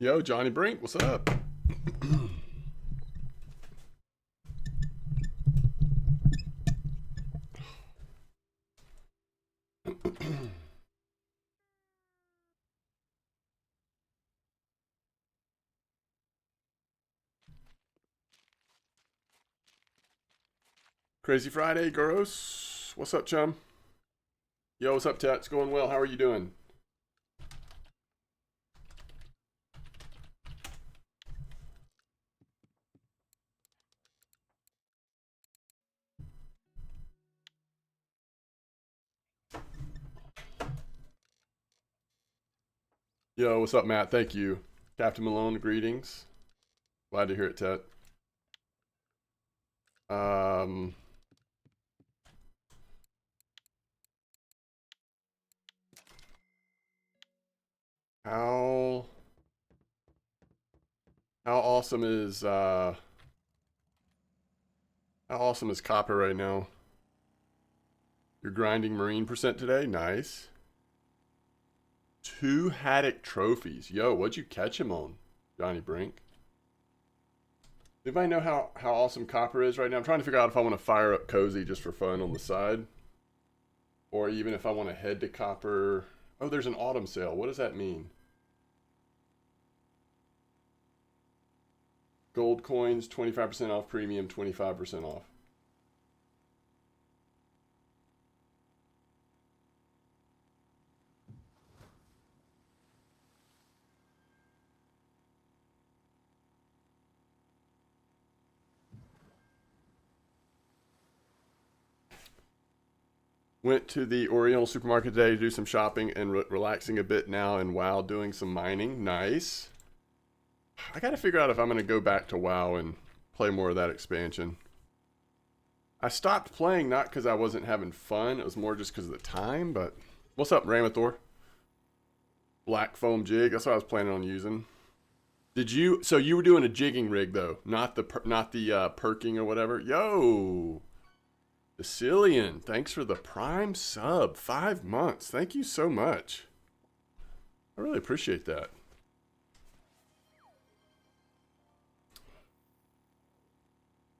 Yo, Johnny Brink, what's up? Crazy Friday, Gross. What's up, chum? Yo, what's up, Tet? It's going well. How are you doing? Yo, what's up, Matt? Thank you. Captain Malone, greetings. Glad to hear it, Tet. Um, how how awesome is how awesome is copper right now? You're grinding marine percent today? Nice. 2 haddock trophies. Yo, what'd you catch him on, Johnny Brink? Anybody know how awesome copper is right now? I'm trying to figure out if I want to fire up Cozy just for fun on the side. Or even if I want to head to copper. Oh, there's an autumn sale. What does that mean? Gold coins, 25% off, premium, 25% off. Went to the Oriental supermarket today to do some shopping and relaxing a bit now, and WoW doing some mining. Nice. I gotta figure out if I'm gonna go back to WoW and play more of that expansion. I stopped playing not because I wasn't having fun, it was more just because of the time, but what's up, Ramathor? Black foam jig, that's what I was planning on using. Did you, so you were doing a jigging rig though, not the perking or whatever? Yo! Bacillion, thanks for the prime sub. 5 months. Thank you so much. I really appreciate that.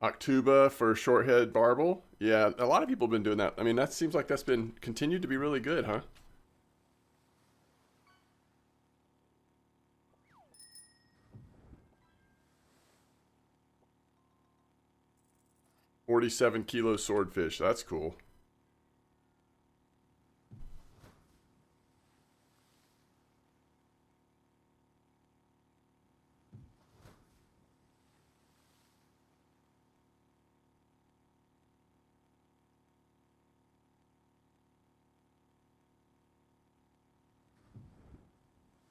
Octuba for shorthead barbel. Yeah, a lot of people have been doing that. I mean, that seems like that's been continued to be really good, huh? $47 kilo swordfish. That's cool.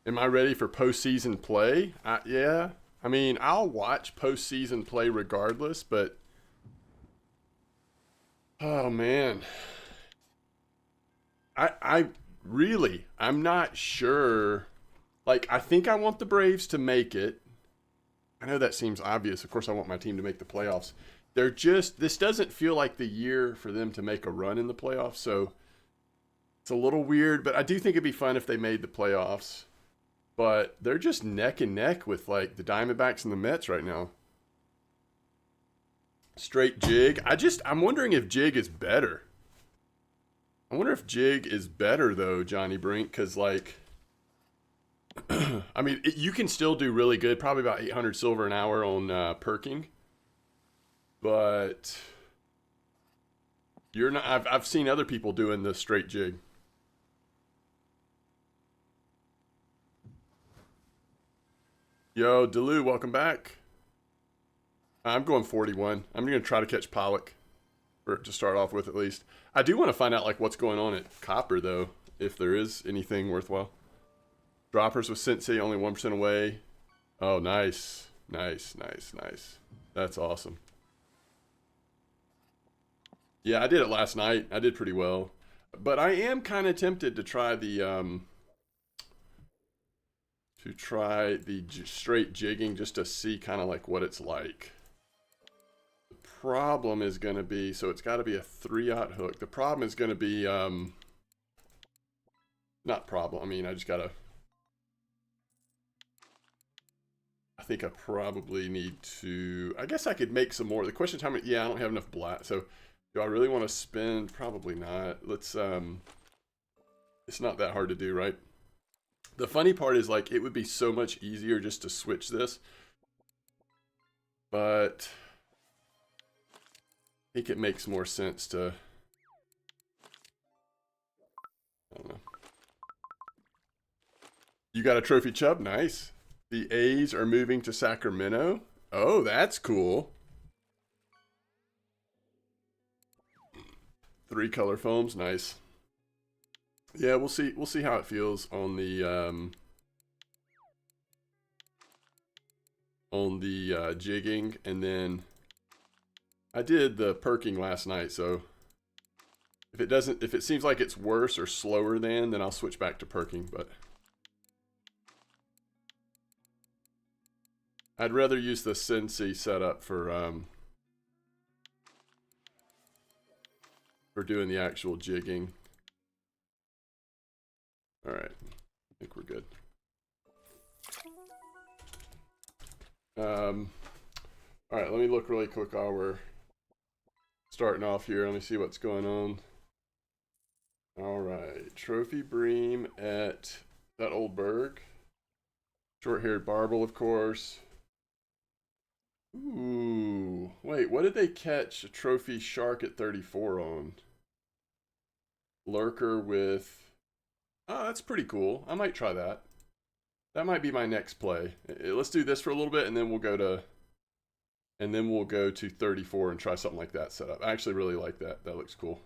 Am I ready for postseason play? Yeah. I mean, I'll watch postseason play regardless, but oh man, I really, I'm not sure. Like, I think I want the Braves to make it. I know that seems obvious. Of course, I want my team to make the playoffs. They're just, this doesn't feel like the year for them to make a run in the playoffs. So it's a little weird, but I do think it'd be fun if they made the playoffs. But they're just neck and neck with like the Diamondbacks and the Mets right now. Straight jig. I'm wondering if jig is better. I wonder if jig is better though, Johnny Brink, because like, I mean, you can still do really good, probably about 800 silver an hour on perking, but you're not. I've seen other people doing the straight jig. Yo, Delu, welcome back. I'm going 41. I'm gonna try to catch Pollock, or to start off with at least. I do want to find out like what's going on at Copper though, if there is anything worthwhile. Droppers with Sensei only 1% away. Oh, nice, nice, nice, nice. That's awesome. Yeah, I did it last night. I did pretty well, but I am kind of tempted to try the straight jigging just to see kind of like what it's like. The problem is going to be, so it's got to be a 3/0 hook. The problem is going to be not problem. I mean, I just got to I think I probably need to, I guess I could make some more. The question is how many, yeah, I don't have enough black. So do I really want to spend? Probably not. Let's, it's not that hard to do, right? The funny part is like, it would be so much easier just to switch this. But I think it makes more sense to, I don't know. You got a trophy chub? Nice. The A's are moving to Sacramento. Oh, that's cool. 3 color foams, nice. Yeah, we'll see. We'll see how it feels on the jigging, and then I did the perking last night. So if it seems like it's worse or slower than, then I'll switch back to perking. But I'd rather use the Cincy setup for doing the actual jigging. All right, I think we're good. All right, let me look really quick while we're starting off here. Let me see what's going on. All right, Trophy Bream at that old Berg. Short-haired Barble, of course. Ooh, wait, what did they catch a Trophy Shark at 34 on? Lurker with, oh, that's pretty cool. I might try that. That might be my next play. Let's do this for a little bit, and then we'll go to 34 and try something like that setup. I actually really like that. That looks cool.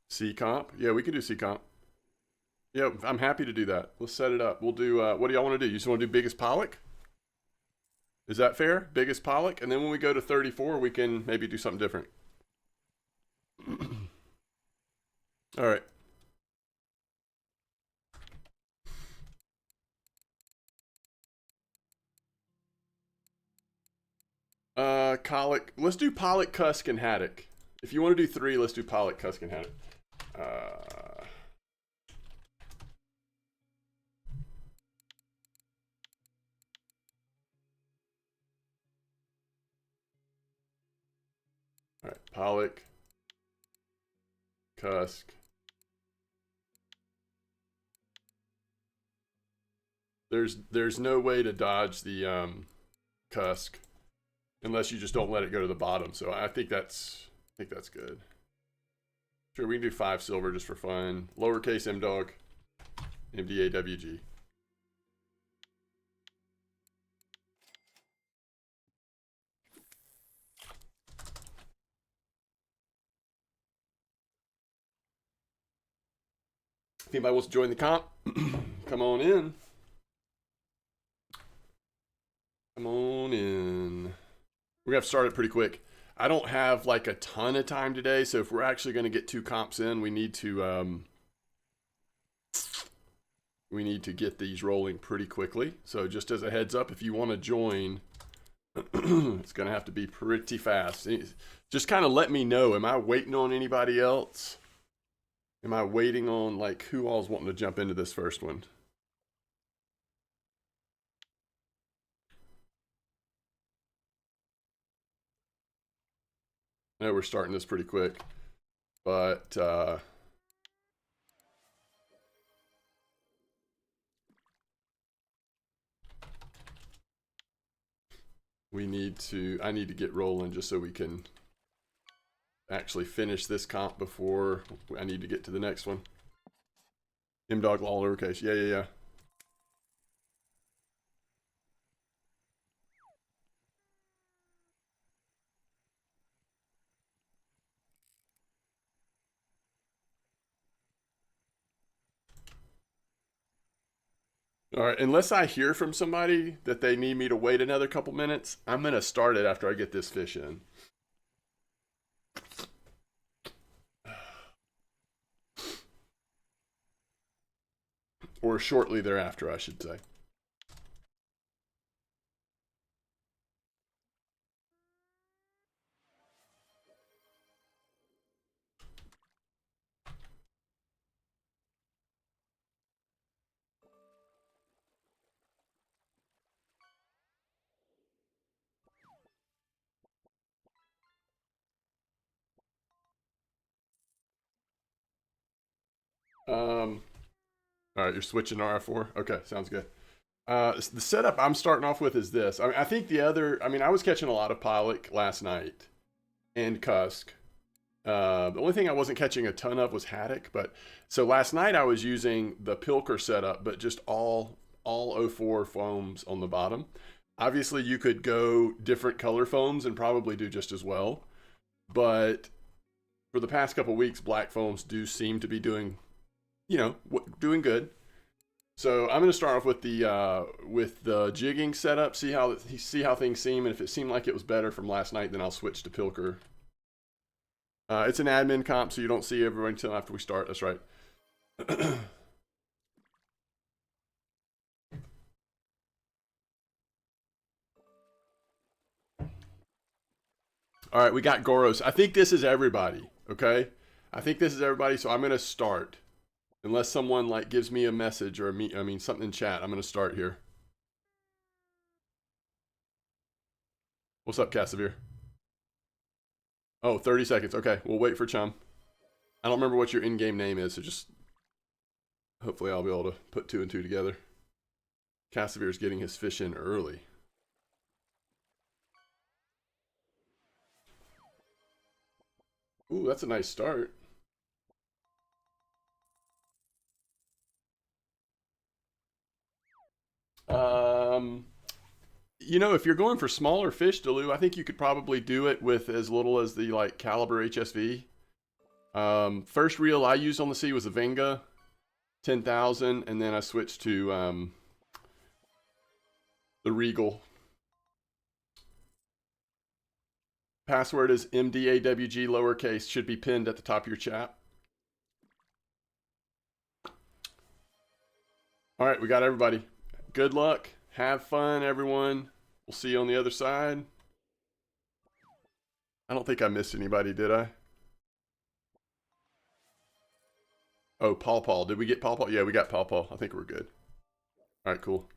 C comp? Yeah, we can do C comp. Yeah, I'm happy to do that. Let's set it up. We'll do, what do y'all want to do? You just want to do biggest Pollock? Is that fair? Biggest Pollock? And then when we go to 34, we can maybe do something different. All right. Colic. Let's do Pollock, Cusk, and Haddock. If you want to do 3, let's do Pollock, Cusk, and Haddock. All right, Pollock, Cusk. There's no way to dodge the Cusk unless you just don't let it go to the bottom. So I think that's good. Sure, we can do 5 silver just for fun. Lowercase MDawg, MDAWG. If anybody wants to join the comp, come on in. Come on in. We're gonna have to start it pretty quick. I don't have like a ton of time today, so if we're actually gonna get 2 comps in, we need to get these rolling pretty quickly. So just as a heads up, if you want to join, it's gonna have to be pretty fast. Just kind of let me know. Am I waiting on anybody else? Am I waiting on like who all's wanting to jump into this first one? I know we're starting this pretty quick, but I need to get rolling just so we can actually finish this comp before I need to get to the next one. MDawg all lowercase. Yeah. All right, unless I hear from somebody that they need me to wait another couple minutes, I'm going to start it after I get this fish in. Or shortly thereafter, I should say. All right, you're switching RF4. Okay, sounds good. The setup I'm starting off with is this. I mean, I think the other. I mean, I was catching a lot of Pollock last night and Cusk. The only thing I wasn't catching a ton of was haddock. But so last night I was using the Pilker setup, but just all O4 foams on the bottom. Obviously, you could go different color foams and probably do just as well. But for the past couple weeks, black foams do seem to be doing, doing good. So I'm going to start off with the jigging setup. See how things seem, and if it seemed like it was better from last night, then I'll switch to Pilker. It's an admin comp, so you don't see everyone until after we start. That's right. All right, we got Goros. I think this is everybody. Okay, I think this is everybody. So I'm going to start, unless someone like gives me a message or I mean something in chat. I'm going to start here. What's up, Casimir? Oh, 30 seconds. Okay, we'll wait for Chum. I don't remember what your in-game name is, so just hopefully I'll be able to put two and two together. Casimir's getting his fish in early. Ooh, that's a nice start. If you're going for smaller fish, Delu, I think you could probably do it with as little as the like caliber HSV. First reel I used on the sea was a Venga, 10,000, and then I switched to the Regal. Password is MDAWG lowercase. Should be pinned at the top of your chat. All right, we got everybody. Good luck. Have fun, everyone. We'll see you on the other side. I don't think I missed anybody, did I? Oh, Paul Paul. Did we get Paul Paul? Yeah, we got Paul Paul. I think we're good. All right, cool.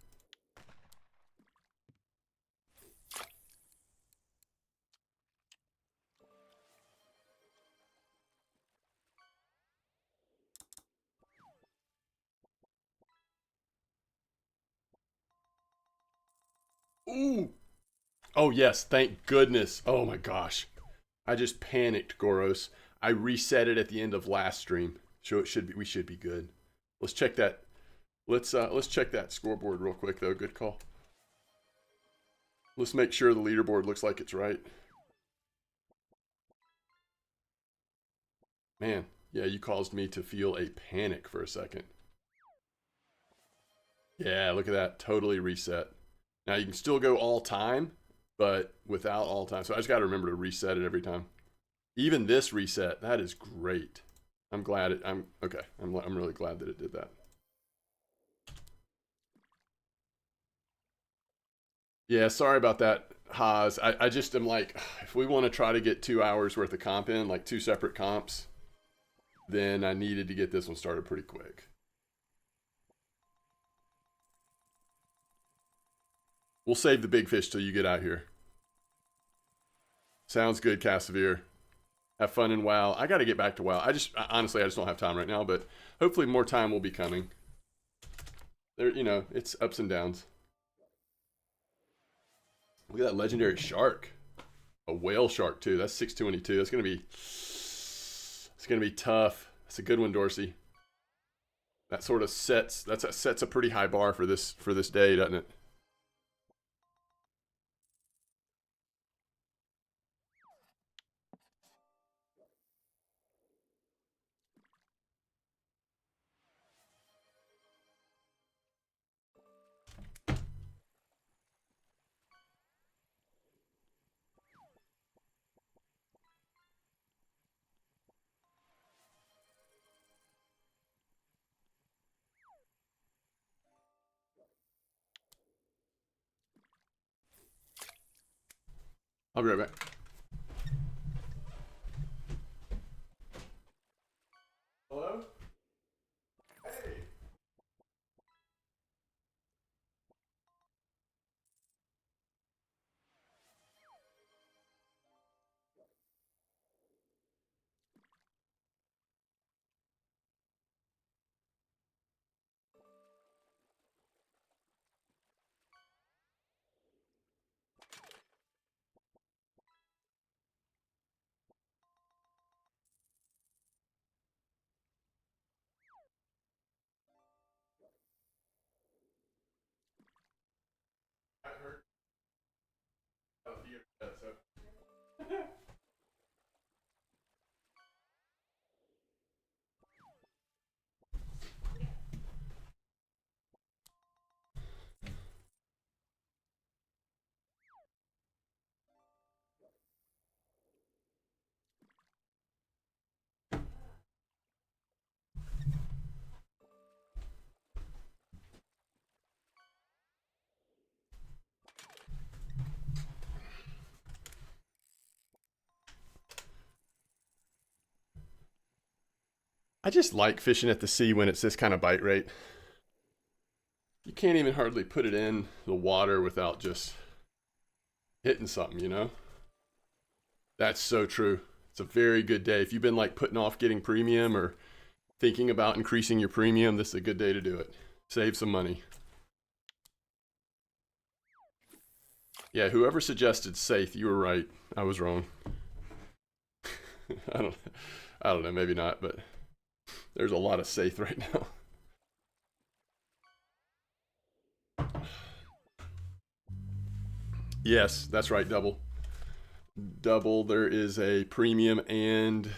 Ooh. Oh, yes. Thank goodness. Oh, my gosh. I just panicked, Goros. I reset it at the end of last stream. So we should be good. Let's check that. Let's check that scoreboard real quick though. Good call. Let's make sure the leaderboard looks like it's right. Man, yeah, you caused me to feel a panic for a second. Yeah, look at that. Totally reset. Now you can still go all time, but without all time. So I just got to remember to reset it every time. Even this reset, that is great. I'm glad it. I'm okay. I'm really glad that it did that. Yeah, sorry about that, Haas. I just am like, if we want to try to get 2 hours worth of comp in, like two separate comps, then I needed to get this one started pretty quick. We'll save the big fish till you get out here. Sounds good, Cassavir. Have fun in WoW. I got to get back to WoW. Honestly, I just don't have time right now, but hopefully more time will be coming. There, it's ups and downs. Look at that legendary shark. A whale shark too. That's 622. That's gonna be. It's gonna be tough. That's a good one, Dorsey. That sort of sets a pretty high bar for this day, doesn't it? I'll be right back. Hello? Hey. I just like fishing at the sea when it's this kind of bite rate. You can't even hardly put it in the water without just hitting something, you know? That's so true. It's a very good day. If you've been like putting off getting premium or thinking about increasing your premium, this is a good day to do it. Save some money. Yeah, whoever suggested safe, you were right. I was wrong. I don't know, maybe not, but there's a lot of safe right now. Yes, that's right, double. Double, there is a premium and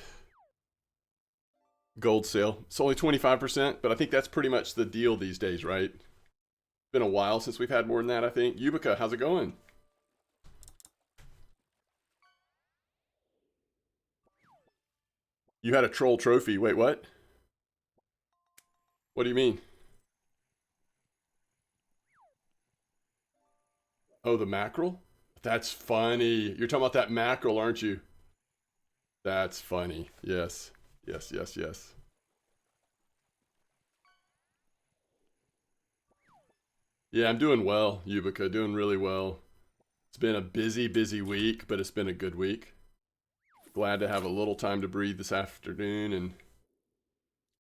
gold sale. It's only 25%, but I think that's pretty much the deal these days, right? Been a while since we've had more than that, I think. Yubica, how's it going? You had a troll trophy. Wait, what? What do you mean? Oh, the mackerel? That's funny. You're talking about that mackerel, aren't you? That's funny. Yes. Yes, yes, yes. Yeah, I'm doing well, Yubica. Doing really well. It's been a busy, busy week, but it's been a good week. Glad to have a little time to breathe this afternoon and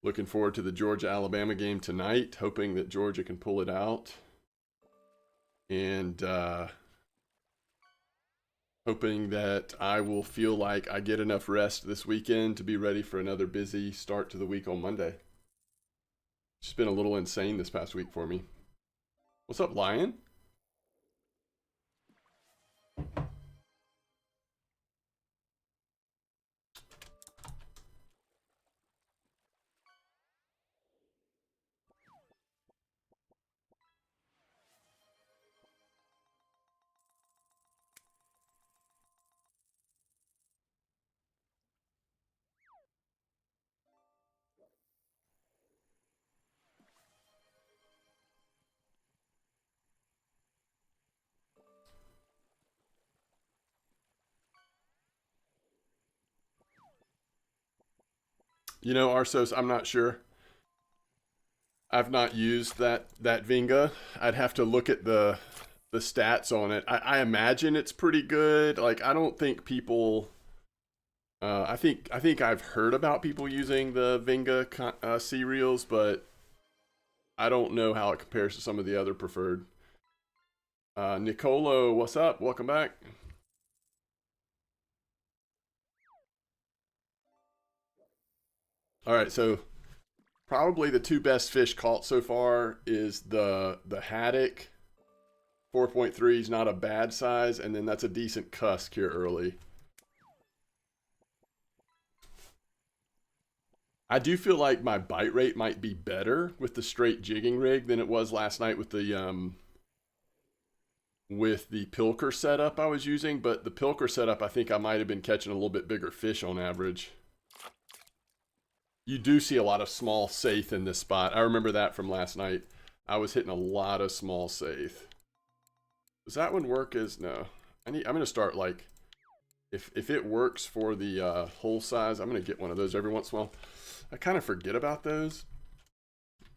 looking forward to the Georgia-Alabama game tonight, hoping that Georgia can pull it out. And hoping that I will feel like I get enough rest this weekend to be ready for another busy start to the week on Monday. It's just been a little insane this past week for me. What's up, Lion? You know, Arsos, I'm not sure. I've not used that Vinga. I'd have to look at the stats on it. I imagine it's pretty good. Like I don't think people. I think I've heard about people using the Vinga cereals, but I don't know how it compares to some of the other preferred. Nicolo, what's up? Welcome back. All right, so probably the two best fish caught so far is the haddock. 4.3 is not a bad size, and then that's a decent cusk here early. I do feel like my bite rate might be better with the straight jigging rig than it was last night with the pilker setup I was using, but the pilker setup I think I might have been catching a little bit bigger fish on average. You do see a lot of small saithe in this spot. I remember that from last night. I was hitting a lot of small saithe. Does that one work as no? I'm gonna start like if it works for the whole size, I'm gonna get one of those every once in a while. I kind of forget about those.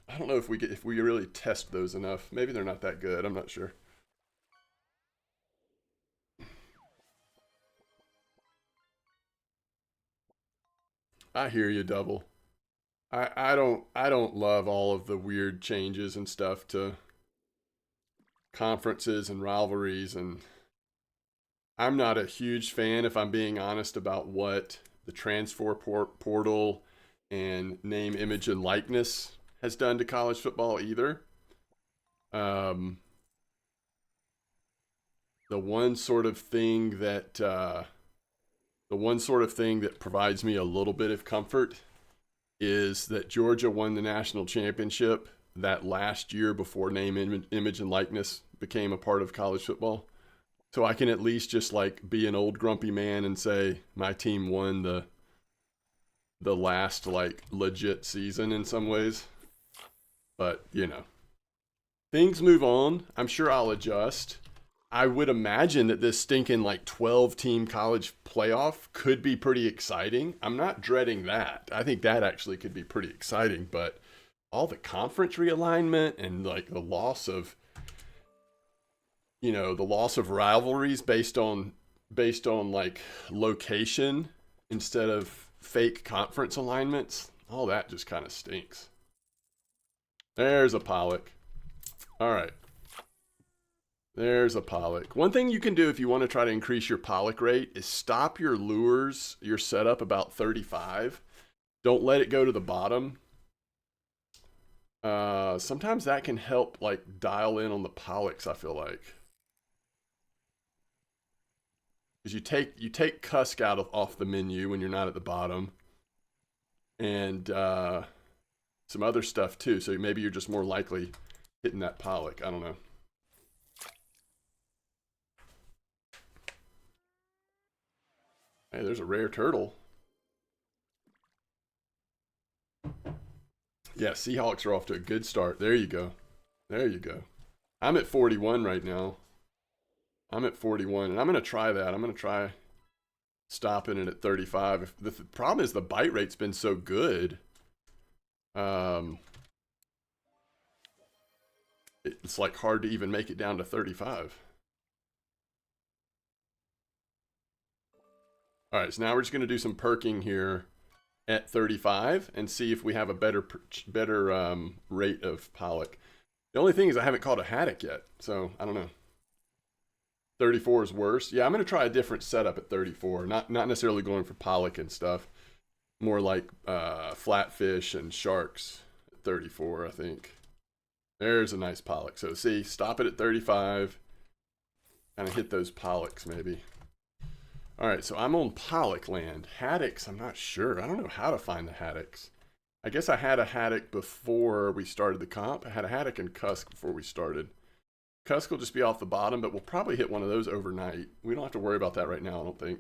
I don't know if we really test those enough. Maybe they're not that good. I'm not sure. I hear you, double. I don't love all of the weird changes and stuff to conferences and rivalries, and I'm not a huge fan, if I'm being honest, about what the transfer portal and name, image, and likeness has done to college football either. Um, the one sort of thing that provides me a little bit of comfort is that Georgia won the national championship that last year before name, image, and likeness became a part of college football. So I can at least just like be an old grumpy man and say my team won the last like legit season in some ways. But, you know, things move on. I'm sure I'll adjust. I would imagine that this stinking like 12 team college playoff could be pretty exciting. I'm not dreading that. I think that actually could be pretty exciting, but all the conference realignment and like the loss of, the loss of rivalries based on like location instead of fake conference alignments, all that just kind of stinks. There's a Pollock. All right. There's a Pollock. One thing you can do if you want to try to increase your Pollock rate is stop your lures, your setup about 35. Don't let it go to the bottom. Sometimes that can help like dial in on the Pollocks, I feel like. Because you take Cusk off the menu when you're not at the bottom. And some other stuff too. So maybe you're just more likely hitting that Pollock. I don't know. Hey, there's a rare turtle. Yeah, Seahawks are off to a good start. There you go. There you go. I'm at 41 right now. I'm at 41, and I'm going to try that. I'm going to try stopping it at 35. If the problem is the bite rate's been so good. It's like hard to even make it down to 35. All right, so now we're just going to do some perking here at 35 and see if we have a better rate of Pollock. The only thing is I haven't caught a haddock yet, so I don't know. 34 is worse. Yeah, I'm going to try a different setup at 34. Not necessarily going for Pollock and stuff. More like flatfish and sharks at 34, I think. There's a nice Pollock. So see, stop it at 35. Kind of hit those Pollocks maybe. All right, so I'm on Pollock land. Haddocks, I'm not sure. I don't know how to find the haddocks. I guess I had a haddock before we started the comp. I had a haddock and Cusk before we started. Cusk will just be off the bottom, but we'll probably hit one of those overnight. We don't have to worry about that right now, I don't think.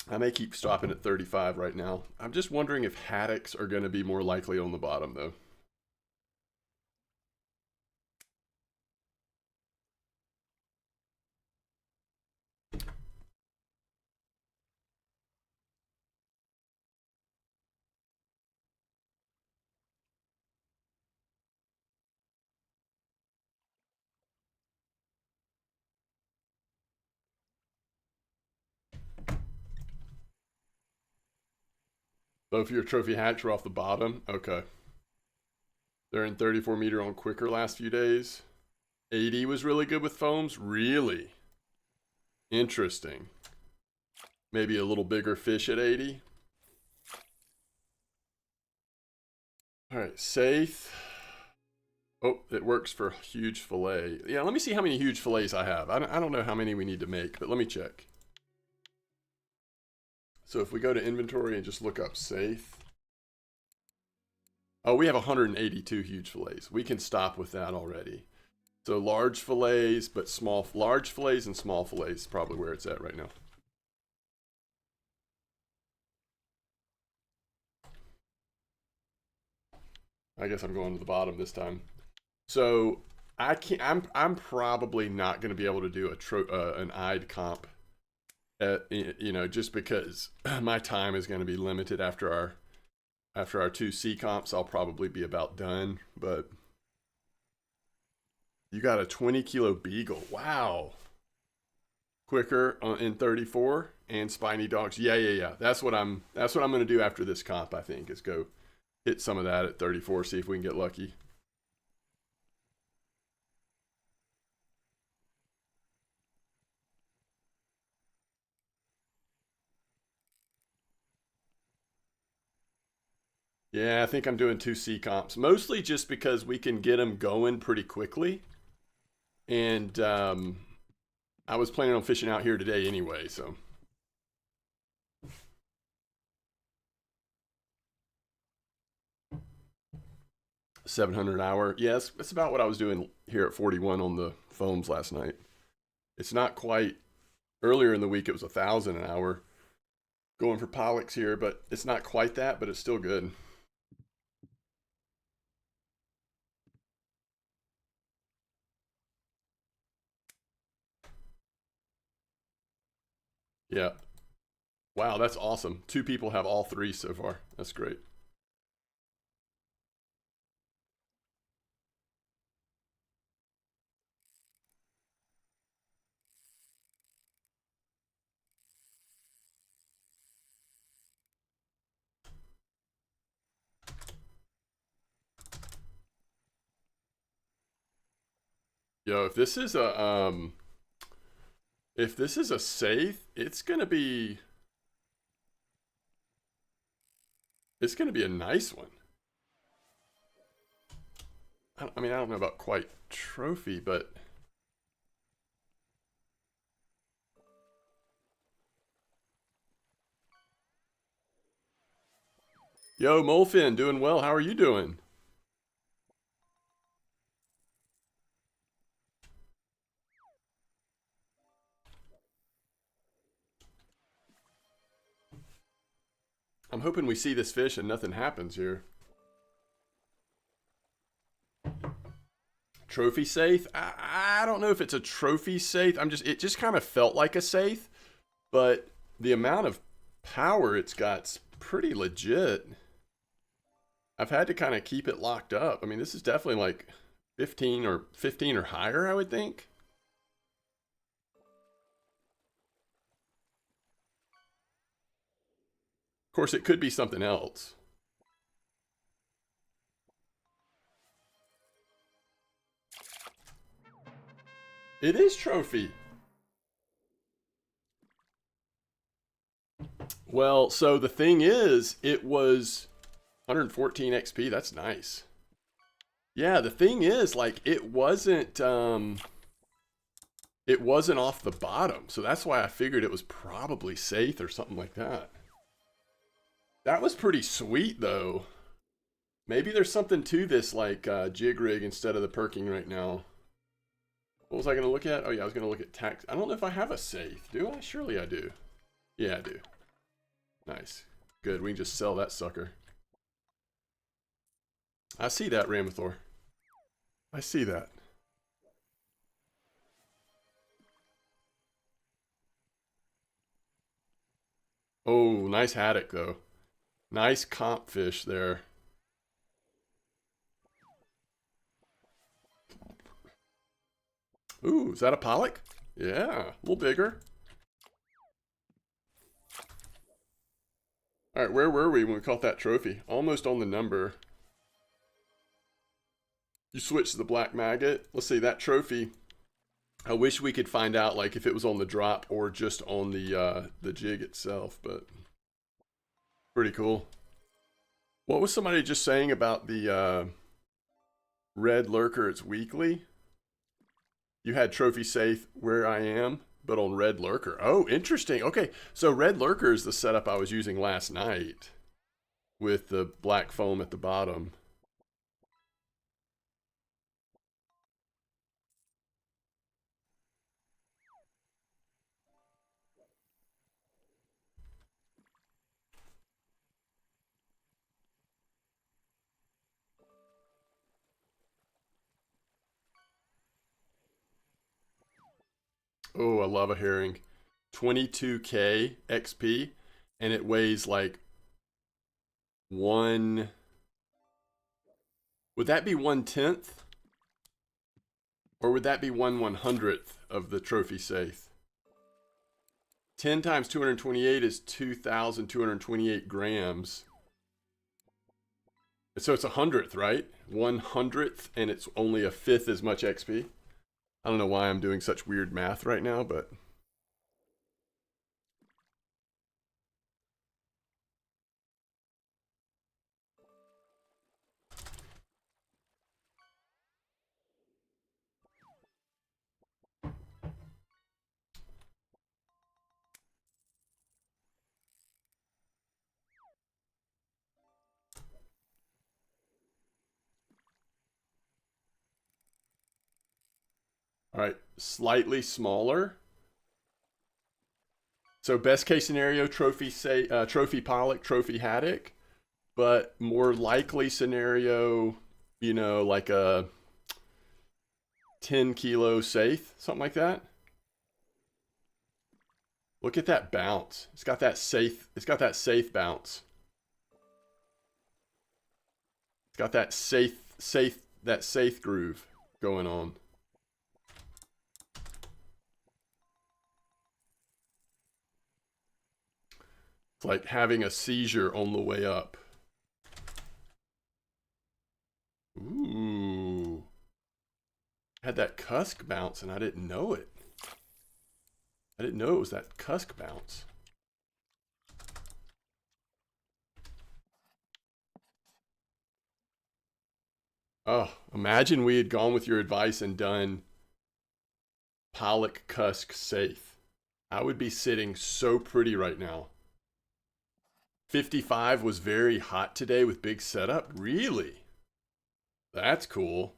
I may keep stopping at 35 right now. I'm just wondering if haddocks are going to be more likely on the bottom, though. Both of your trophy hatch are off the bottom? Okay. They're in 34 meter on quicker last few days. 80 was really good with foams? Really? Interesting. Maybe a little bigger fish at 80. All right, Safe. Oh, it works for huge fillet. Yeah, let me see how many huge fillets I have. I don't know how many we need to make, but let me check. So if we go to inventory and just look up Safe. Oh, we have 182 huge fillets. We can stop with that already. So large fillets, but large fillets and small fillets is probably where it's at right now. I guess I'm going to the bottom this time. So I can't. I'm probably not going to be able to do an eyed comp. Just because my time is going to be limited after our 2 C comps. I'll probably be about done. But you got a 20-kilo beagle. Wow. Quicker in 34 and spiny dogs. Yeah. That's what I'm going to do after this comp. I think is go hit some of that at 34. See if we can get lucky. Yeah, I think I'm doing 2 C comps. Mostly just because we can get them going pretty quickly. And I was planning on fishing out here today anyway, so. $700 hour. Yes, that's about what I was doing here at 41 on the foams last night. It's not quite. Earlier in the week, it was 1,000 an hour going for Pollocks here, but it's not quite that, but it's still good. Yeah. Wow, that's awesome. Two people have all three so far. That's great. Yo, if this is a safe, it's gonna be a nice one. I mean, I don't know about quite trophy, but yo, Molefin, doing well. How are you doing? I'm hoping we see this fish and nothing happens here. Trophy safe? I don't know if it's a trophy safe. It just kind of felt like a safe, but the amount of power it's got's pretty legit. I've had to kind of keep it locked up. I mean, this is definitely like 15 or higher, I would think. Of course, it could be something else. It is trophy. Well, so the thing is, it was 114 XP. That's nice. Yeah, the thing is, like, it wasn't off the bottom, so that's why I figured it was probably safe or something like that. That was pretty sweet, though. Maybe there's something to this, like jig rig instead of the perking right now. What was I going to look at? Oh yeah, I was going to look at tax. I don't know if I have a safe. Do I? Surely I do. Yeah, I do. Nice. Good. We can just sell that sucker. I see that, Ramathor. I see that. Oh, nice haddock, though. Nice comp fish there. Ooh, is that a pollock? Yeah, a little bigger. All right, where were we when we caught that trophy? Almost on the number. You switched to the black maggot. Let's see, that trophy. I wish we could find out like if it was on the drop or just on the jig itself, but pretty cool. What was somebody just saying about the red lurker? It's weekly. You had trophy safe where I am, but on red lurker. Oh, interesting. Okay, so red lurker is the setup I was using last night with the black foam at the bottom. Oh, I love a herring. 22K XP, and it weighs like one. Would that be 1/10? Or would that be 1/100th of the trophy safe? 10 times 228 is 2,228 grams. So it's 100th, right? 100th, and it's only a fifth as much XP. I don't know why I'm doing such weird math right now, but all right, slightly smaller. So best case scenario, trophy pollock, trophy haddock, but more likely scenario, like a 10 kilo safe, something like that. Look at that bounce. It's got that safe bounce. It's got that safe groove going on. It's like having a seizure on the way up. Ooh. Had that cusk bounce and I didn't know it. I didn't know it was that cusk bounce. Oh, imagine we had gone with your advice and done Pollock Cusk Safe. I would be sitting so pretty right now. 55 was very hot today with big setup. Really? That's cool.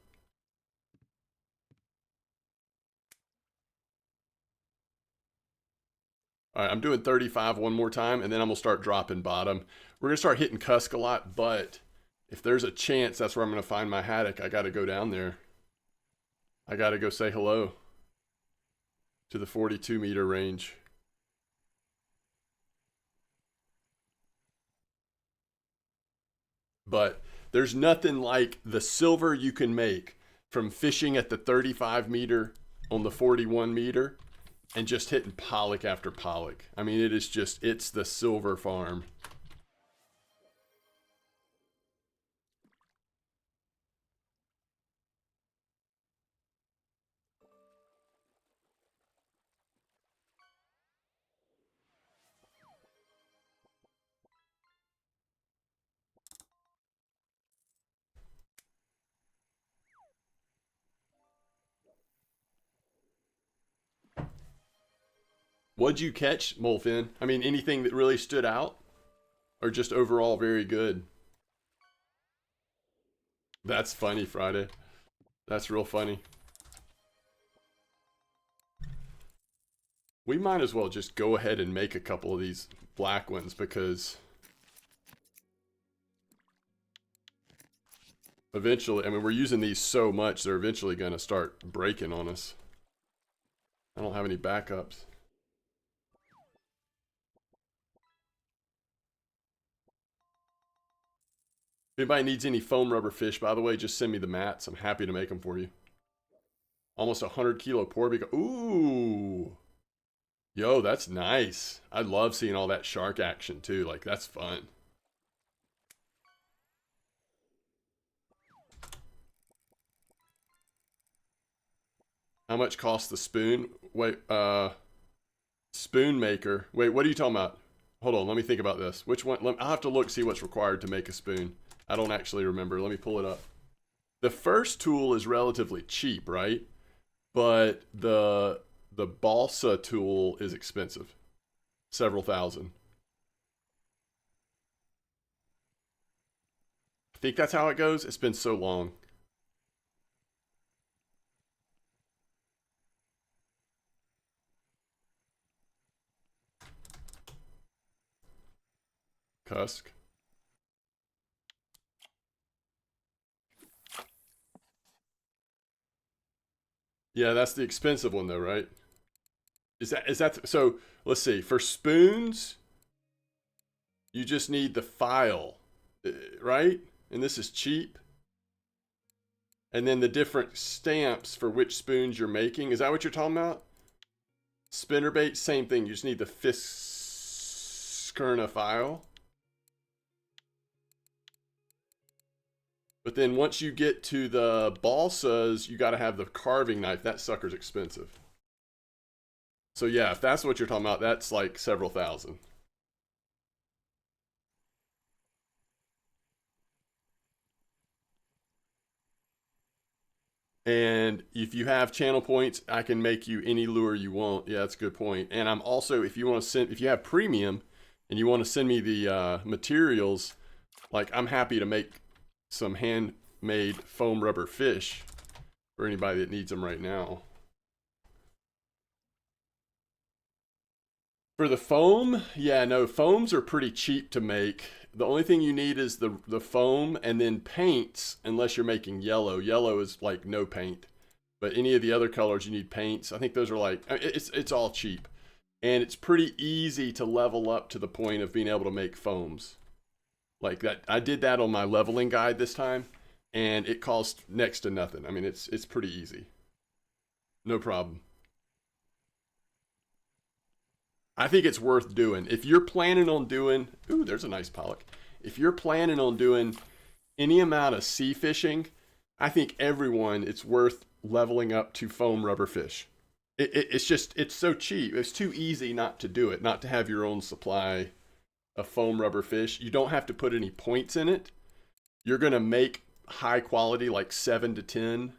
All right, I'm doing 35 one more time, and then I'm going to start dropping bottom. We're going to start hitting cusk a lot, but if there's a chance that's where I'm going to find my haddock, I got to go down there. I got to go say hello to the 42 meter range. But there's nothing like the silver you can make from fishing at the 35 meter on the 41 meter and just hitting pollock after pollock. I mean, it is just, it's the silver farm. What'd you catch, Molefin? I mean, anything that really stood out? Or just overall very good? That's funny, Friday. That's real funny. We might as well just go ahead and make a couple of these black ones because eventually, I mean, we're using these so much, they're eventually going to start breaking on us. I don't have any backups. If anybody needs any foam rubber fish, by the way, just send me the mats. I'm happy to make them for you. Almost 100 kilo porbeagle. Ooh. Yo, that's nice. I love seeing all that shark action too. Like, that's fun. How much costs the spoon? Wait, spoon maker. Wait, what are you talking about? Hold on, let me think about this. Which one? I'll have to look, see what's required to make a spoon. I don't actually remember. Let me pull it up. The first tool is relatively cheap, right? But the balsa tool is expensive. Several thousand. I think that's how it goes. It's been so long. Cusk. Yeah, that's the expensive one though, right? Is that so? Let's see. For spoons, you just need the file, right? And this is cheap. And then the different stamps for which spoons you're making. Is that what you're talking about? Spinnerbait, same thing. You just need the Fiskerna file. But then once you get to the balsas, you got to have the carving knife. That sucker's expensive. So yeah, if that's what you're talking about, that's like several thousand. And if you have channel points, I can make you any lure you want. Yeah, that's a good point. And I'm also, if you want to send, if you have premium and you want to send me the materials, like I'm happy to make some handmade foam rubber fish for anybody that needs them right now. For the foam, yeah, no, foams are pretty cheap to make. The only thing you need is the foam and then paints, unless you're making yellow. Yellow is like no paint. But any of the other colors, you need paints. I think those are like, it's all cheap. and it's pretty easy to level up to the point of being able to make foams. Like that, I did that on my leveling guide this time, and it cost next to nothing. I mean, it's pretty easy. No problem. I think it's worth doing. If you're planning on doing, ooh, there's a nice pollock. If you're planning on doing any amount of sea fishing, I think everyone, it's worth leveling up to foam rubber fish. It's just, it's so cheap. It's too easy not to do it, not to have your own supply of foam rubber fish. You don't have to put any points in it. You're going to make high quality, like 7 to 10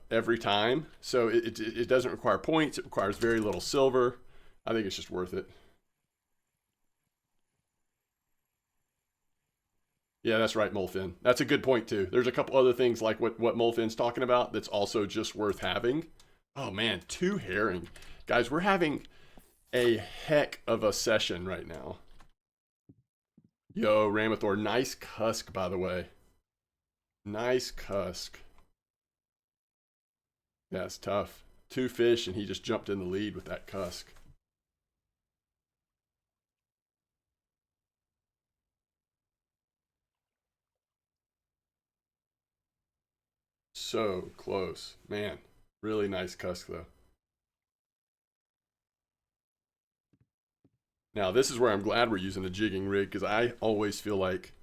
every time. So it doesn't require points. It requires very little silver. I think it's just worth it. Yeah, that's right, Molefin. That's a good point too. There's a couple other things like what Molefin's talking about that's also just worth having. Oh man, 2 herring. Guys, we're having a heck of a session right now. Yo, Ramathor, nice cusk, by the way. Nice cusk. Yeah, it's tough. 2 fish, and he just jumped in the lead with that cusk. So close. Man, really nice cusk, though. Now, this is where I'm glad we're using a jigging rig, because I always feel like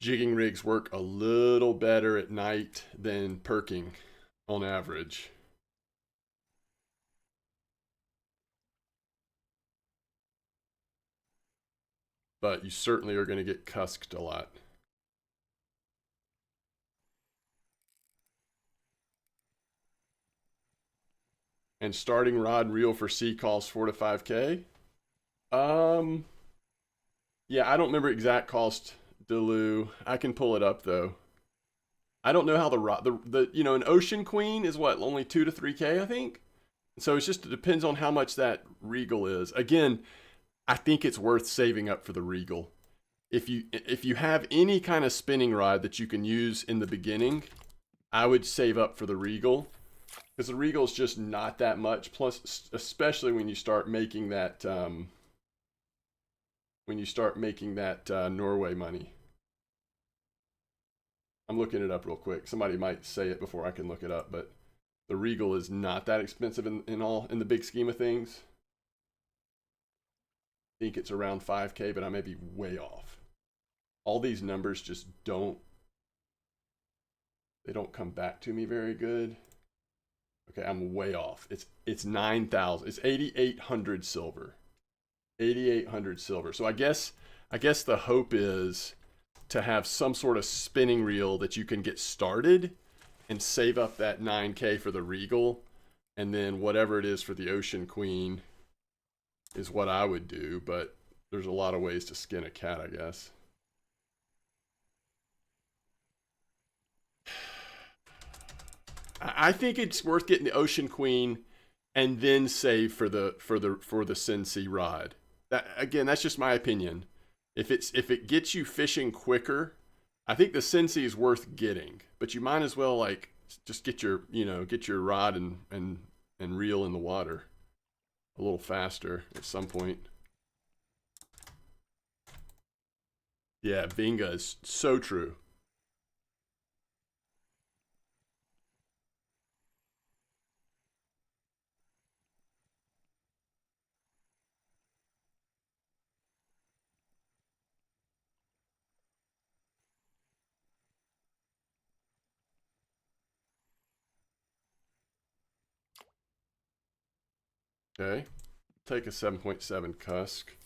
jigging rigs work a little better at night than perking on average. But you certainly are going to get cusked a lot. And starting rod and reel for sea costs 4 to 5K. Um, yeah, I don't remember exact cost, Delu. I can pull it up though. I don't know how the rod, an Ocean Queen is what, only 2 to 3K, I think. So it's just, it depends on how much that Regal is. Again, I think it's worth saving up for the Regal. If you have any kind of spinning rod that you can use in the beginning, I would save up for the Regal, because the Regal is just not that much. Plus, especially when you start making that Norway money. I'm looking it up real quick. Somebody might say it before I can look it up, but the Regal is not that expensive in the big scheme of things. I think it's around 5K, but I may be way off. All these numbers just don't come back to me very good. Okay, I'm way off. It's 9,000. It's 8,800 silver. 8,800 silver. So I guess the hope is to have some sort of spinning reel that you can get started and save up that 9K for the Regal, and then whatever it is for the Ocean Queen is what I would do. But there's a lot of ways to skin a cat, I guess. I think it's worth getting the Ocean Queen and then save for the Sensi rod. That, again, that's just my opinion. If it gets you fishing quicker, I think the Sensi is worth getting. But you might as well like just get your rod and reel in the water a little faster at some point. Yeah, Vinga is so true. Okay, take a 7.7 cusk.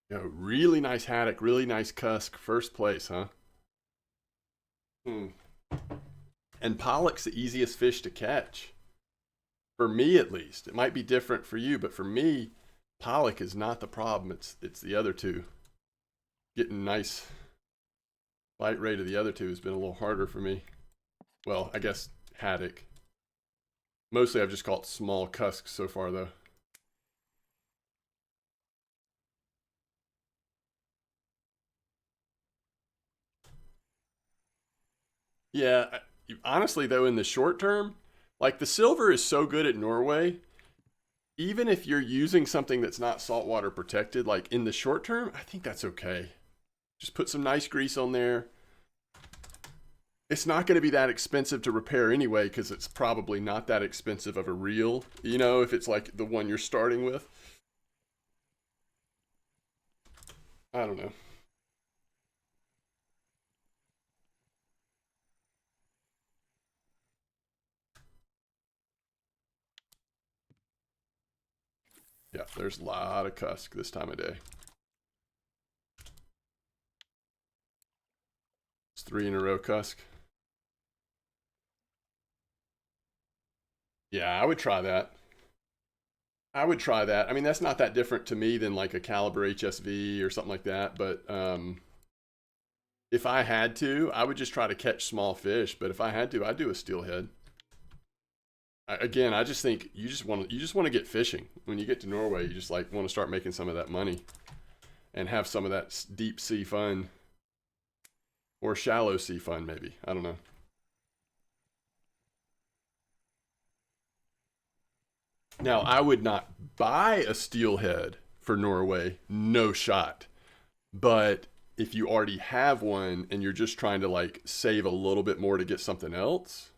Really nice haddock, really nice cusk. First place, huh? Hmm. And pollock's the easiest fish to catch. For me, at least. It might be different for you, but for me, pollock is not the problem. It's the other two. Getting nice bite rate of the other two has been a little harder for me. Well, I guess haddock. Mostly I've just caught small cusks so far, though. Yeah, honestly though, in the short term, like the silver is so good at Norway, even if you're using something that's not saltwater protected, like in the short term, I think that's okay. Just put some nice grease on there. It's not going to be that expensive to repair anyway, because it's probably not that expensive of a reel, you know, if it's like the one you're starting with. I don't know. Yeah, there's a lot of cusk this time of day. It's 3 in a row cusk. Yeah, I would try that. I would try that. I mean, that's not that different to me than like a caliber HSV or something like that. But if I had to, I would just try to catch small fish. But if I had to, I'd do a steelhead. Again, I just think you just want to get fishing. When you get to Norway, you just like want to start making some of that money and have some of that deep sea fun or shallow sea fun, maybe. I don't know. Now, I would not buy a steelhead for Norway, no shot. But if you already have one and you're just trying to like save a little bit more to get something else,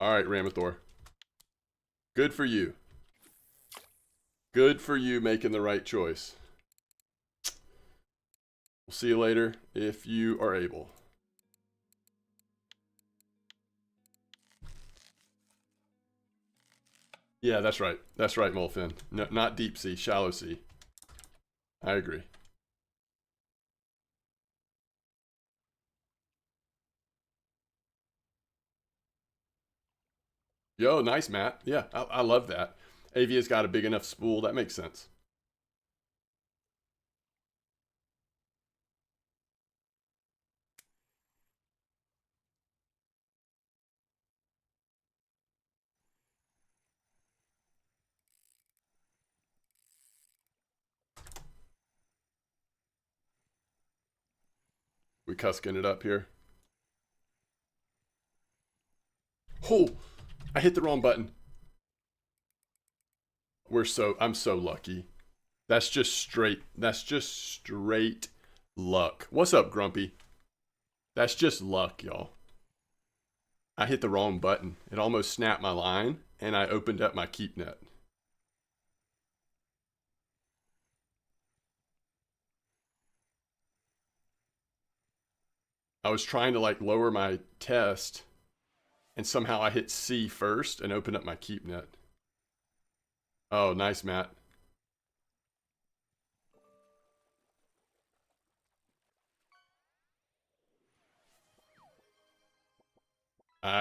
all right, Ramathor, good for you. Good for you making the right choice. We'll see you later if you are able. Yeah, that's right. That's right, Molfin. No, not deep sea, shallow sea. I agree. Yo, nice, Matt. Yeah, I love that. Avia's got a big enough spool. That makes sense. We cusking it up here. Oh, I hit the wrong button. I'm so lucky. That's just straight luck. What's up, Grumpy? That's just luck, y'all. I hit the wrong button. It almost snapped my line, and I opened up my keep net. I was trying to like lower my test, and somehow I hit C first and opened up my keep net. Oh, nice, Matt.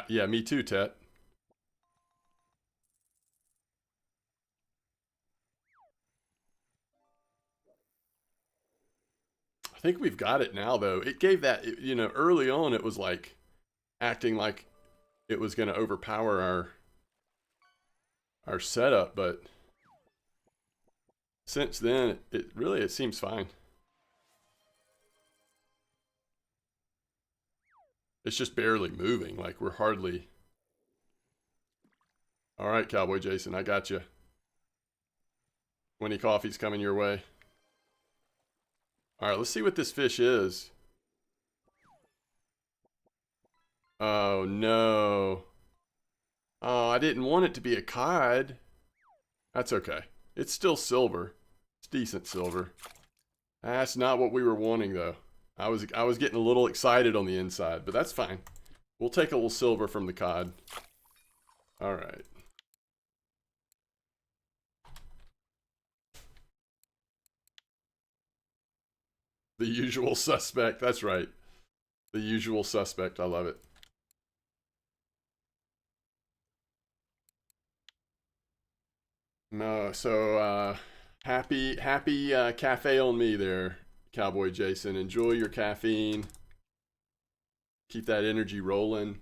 Yeah, me too, Tet. I think we've got it now, though. It gave that, early on, it was like acting like it was going to overpower our setup, but since then, it seems fine. It's just barely moving. Like we're hardly. All right, Cowboy Jason, I got you. 20 coffees coming your way. All right, let's see what this fish is. Oh no. Oh, I didn't want it to be a cod. That's okay. It's still silver. It's decent silver. That's not what we were wanting though. I was getting a little excited on the inside, but that's fine. We'll take a little silver from the cod. All right. The usual suspect. That's right. The usual suspect. I love it. No, so happy cafe on me there, Cowboy Jason. Enjoy your caffeine. Keep that energy rolling.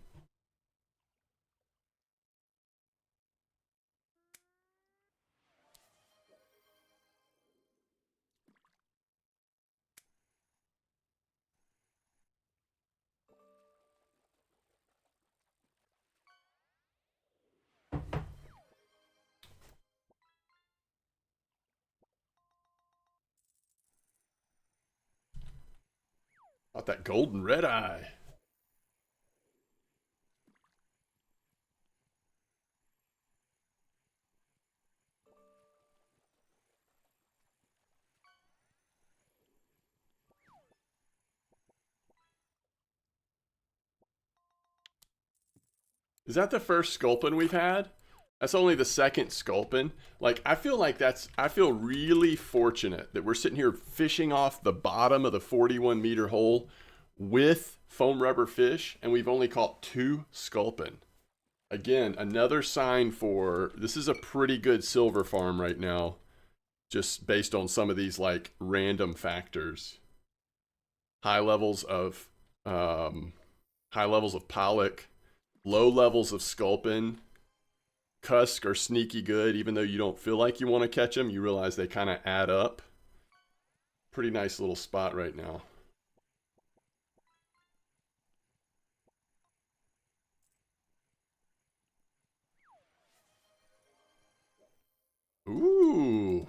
Got that golden red eye. Is that the first sculpin we've had? That's only the second sculpin. Like, I feel really fortunate that we're sitting here fishing off the bottom of the 41-meter hole with foam rubber fish, and we've only caught 2 sculpin. Again, another sign for this is a pretty good silver farm right now, just based on some of these like random factors. High levels of high levels of pollock, low levels of sculpin. Cusk are sneaky good, even though you don't feel like you want to catch them. You realize they kind of add up. Pretty nice little spot right now. Ooh,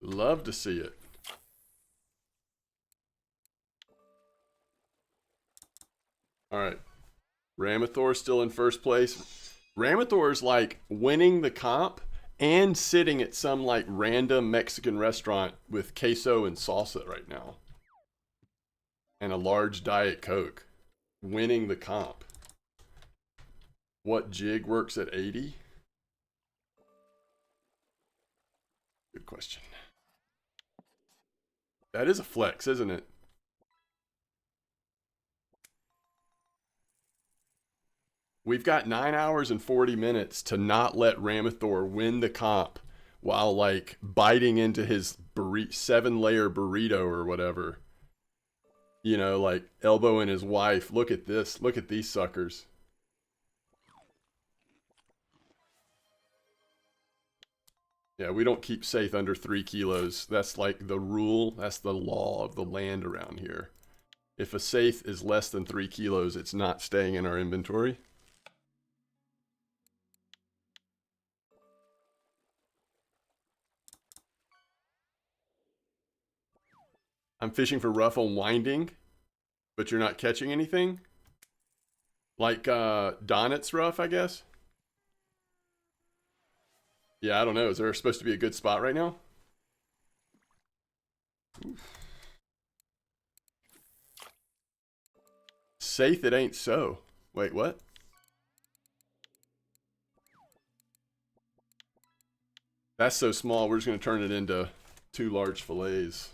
love to see it. All right, Ramathor still in first place. Ramathor's like winning the comp and sitting at some like random Mexican restaurant with queso and salsa right now. And a large Diet Coke. Winning the comp. What jig works at 80? Good question. That is a flex, isn't it? We've got 9 hours and 40 minutes to not let Ramathor win the comp while like biting into his 7-layer burrito or whatever. You know, like elbowing his wife. Look at this. Look at these suckers. Yeah, we don't keep safe under 3 kilos. That's like the rule. That's the law of the land around here. If a safe is less than 3 kilos, it's not staying in our inventory. I'm fishing for rough on winding, but you're not catching anything? Like Donit's rough, I guess? Yeah, I don't know. Is there supposed to be a good spot right now? Oof. Safe it ain't so. Wait, what? That's so small, we're just going to turn it into 2 large fillets.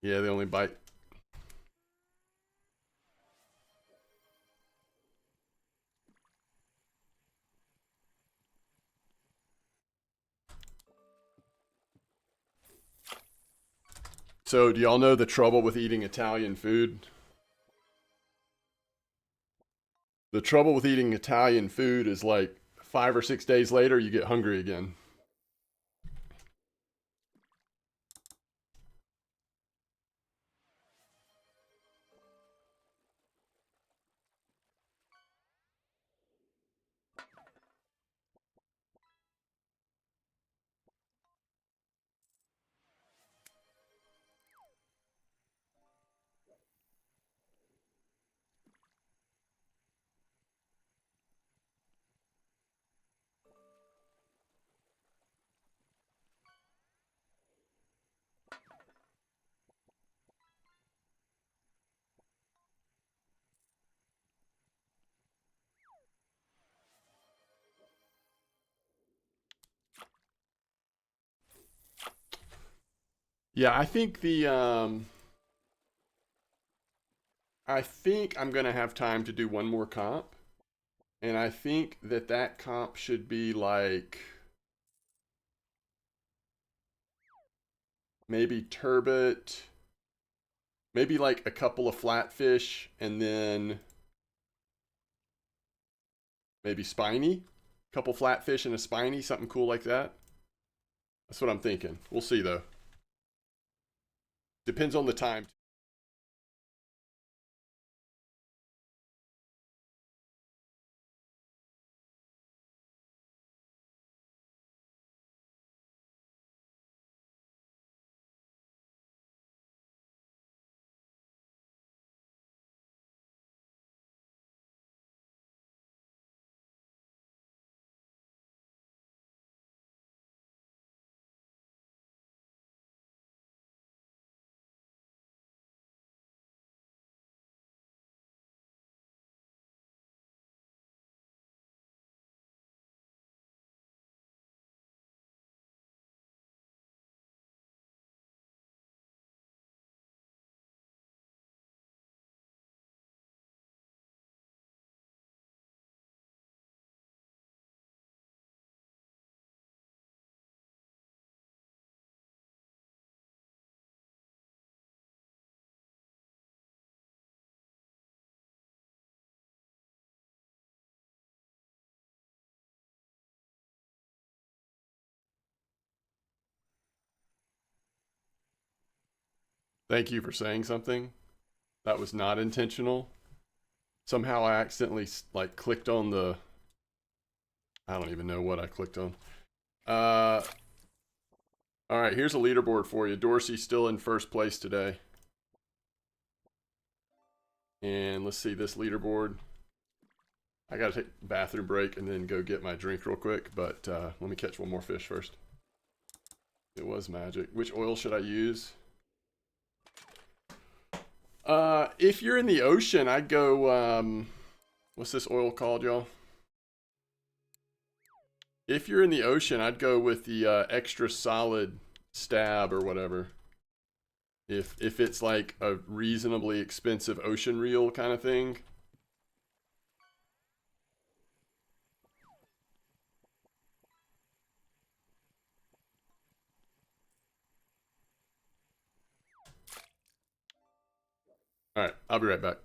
Yeah, they only bite. So, do y'all know the trouble with eating Italian food? The trouble with eating Italian food is like 5 or 6 days later, you get hungry again. Yeah, I think I'm gonna have time to do one more comp, and I think that that comp should be like maybe turbot, maybe like a couple of flatfish, and then maybe spiny, couple flatfish and a spiny, something cool like that. That's what I'm thinking. We'll see though. Depends on the time. Thank you for saying something. That was not intentional. Somehow I accidentally like clicked on the. I don't even know what I clicked on. Uh, all right, here's a leaderboard for you. Dorsey's still in first place today. And let's see this leaderboard. I gotta take a bathroom break and then go get my drink real quick, but let me catch one more fish first. It was magic. Which oil should I use? If you're in the ocean, I'd go, what's this oil called, y'all? If you're in the ocean, I'd go with the extra solid stab or whatever. If it's like a reasonably expensive ocean reel kind of thing. All right, I'll be right back.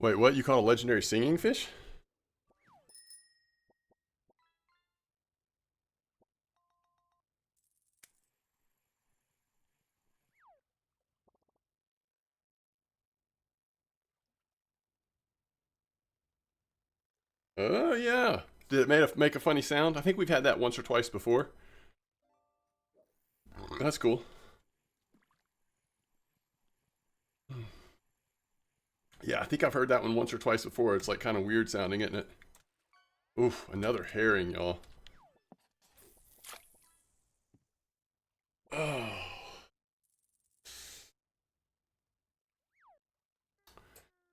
Wait, what? You call a legendary singing fish? Oh, yeah. Did it make a funny sound? I think we've had that once or twice before. That's cool. Yeah, I think I've heard that one once or twice before. It's like kind of weird sounding, isn't it? Oof, another herring, y'all. Oh.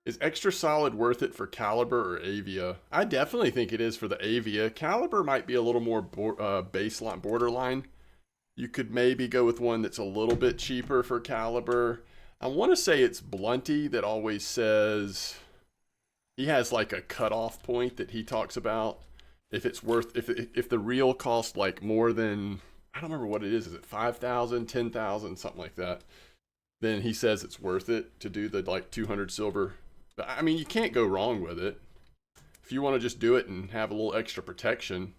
Is extra solid worth it for Caliber or Avia? I definitely think it is for the Avia. Caliber might be a little more baseline borderline. You could maybe go with one that's a little bit cheaper for Caliber. I want to say it's Blunty that always says he has like a cutoff point that he talks about. If it's worth, if the reel costs like more than, I don't remember what it is. Is it 5,000, 10,000, something like that? Then he says it's worth it to do the like 200 silver. But I mean, you can't go wrong with it. If you want to just do it and have a little extra protection,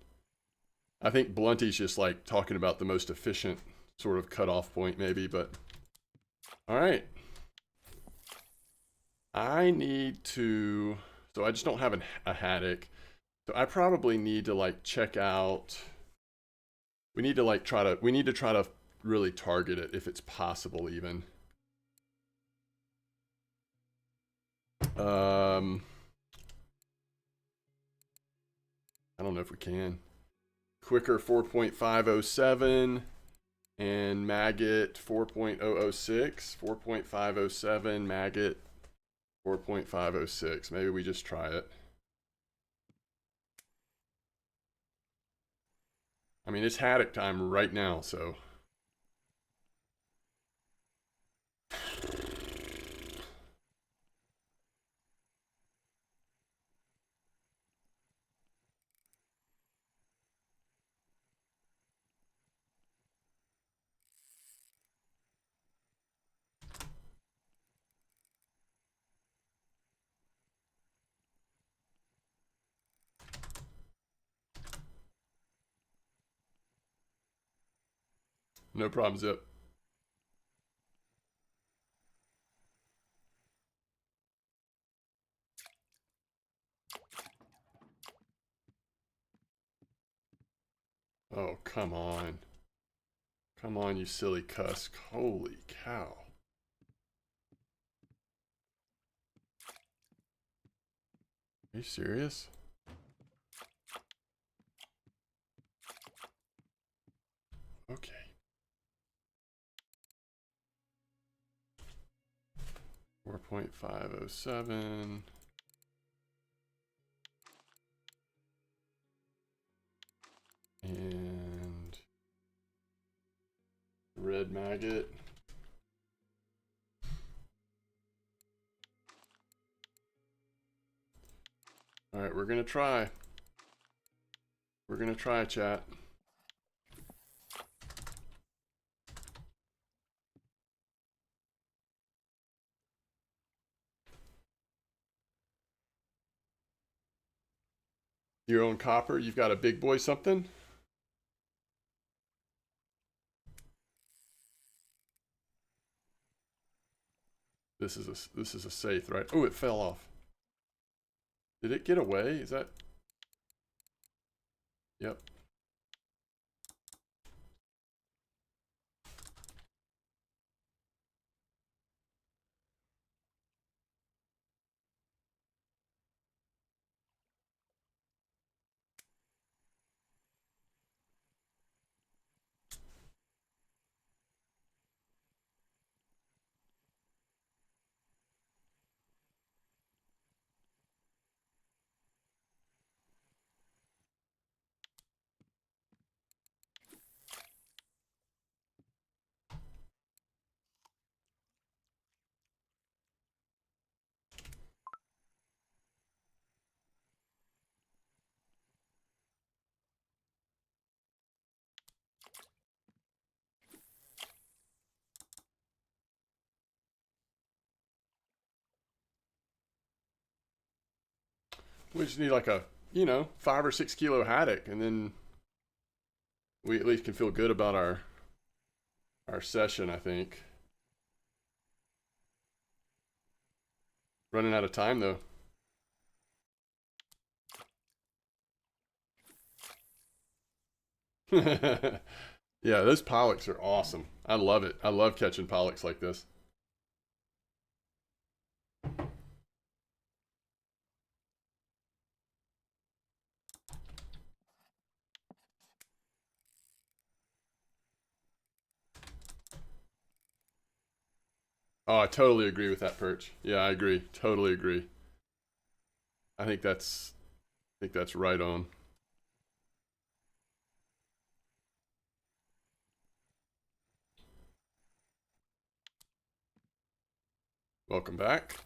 I think Blunty's just like talking about the most efficient sort of cutoff point, maybe. But all right, I need to. So I just don't have a haddock. So I probably need to like check out. We need to like try to. We need to try to really target it if it's possible, even. I don't know if we can. Quicker 4.507 and maggot 4.006. 4.507 maggot 4.506. Maybe we just try it. I mean, it's haddock time right now, so. No problem, Zip. Oh, come on. Come on, you silly cusk. Holy cow. Are you serious? Okay. 4.507. And red maggot. All right, we're gonna try. We're gonna try, chat. Your own copper. You've got a big boy something. This is a safe, right? Oh, it fell off. Did it get away? Is that? Yep. We just need like a, you know, 5 or 6 kilo haddock, and then we at least can feel good about our session, I think. Running out of time though. Yeah, those pollocks are awesome. I love it. I love catching pollocks like this. Oh, I totally agree with that perch. Yeah, I agree. Totally agree. I think that's right on. Welcome back.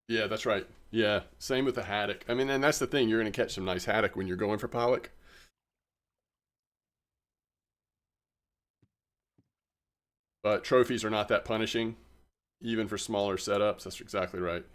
Yeah, that's right. Yeah, same with the haddock. I mean, and that's the thing. You're going to catch some nice haddock when you're going for pollock. But trophies are not that punishing, even for smaller setups. That's exactly right.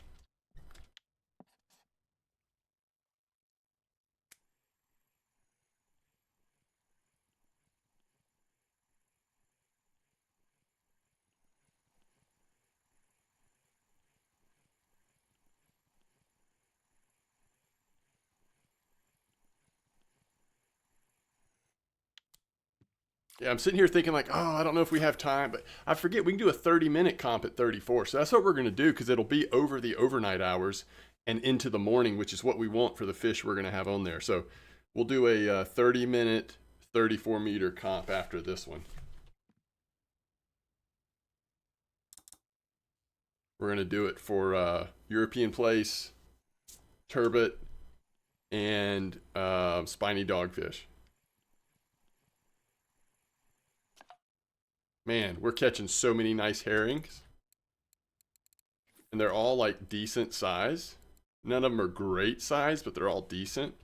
Yeah, I'm sitting here thinking like, oh, I don't know if we have time, but I forget we can do a 30-minute comp at 34. So that's what we're going to do because it'll be over the overnight hours and into the morning, which is what we want for the fish we're going to have on there. So we'll do a 30-minute, 34-meter comp after this one. We're going to do it for European Place, turbot, and spiny dogfish. Man, we're catching so many nice herrings. And they're all like decent size. None of them are great size, but they're all decent.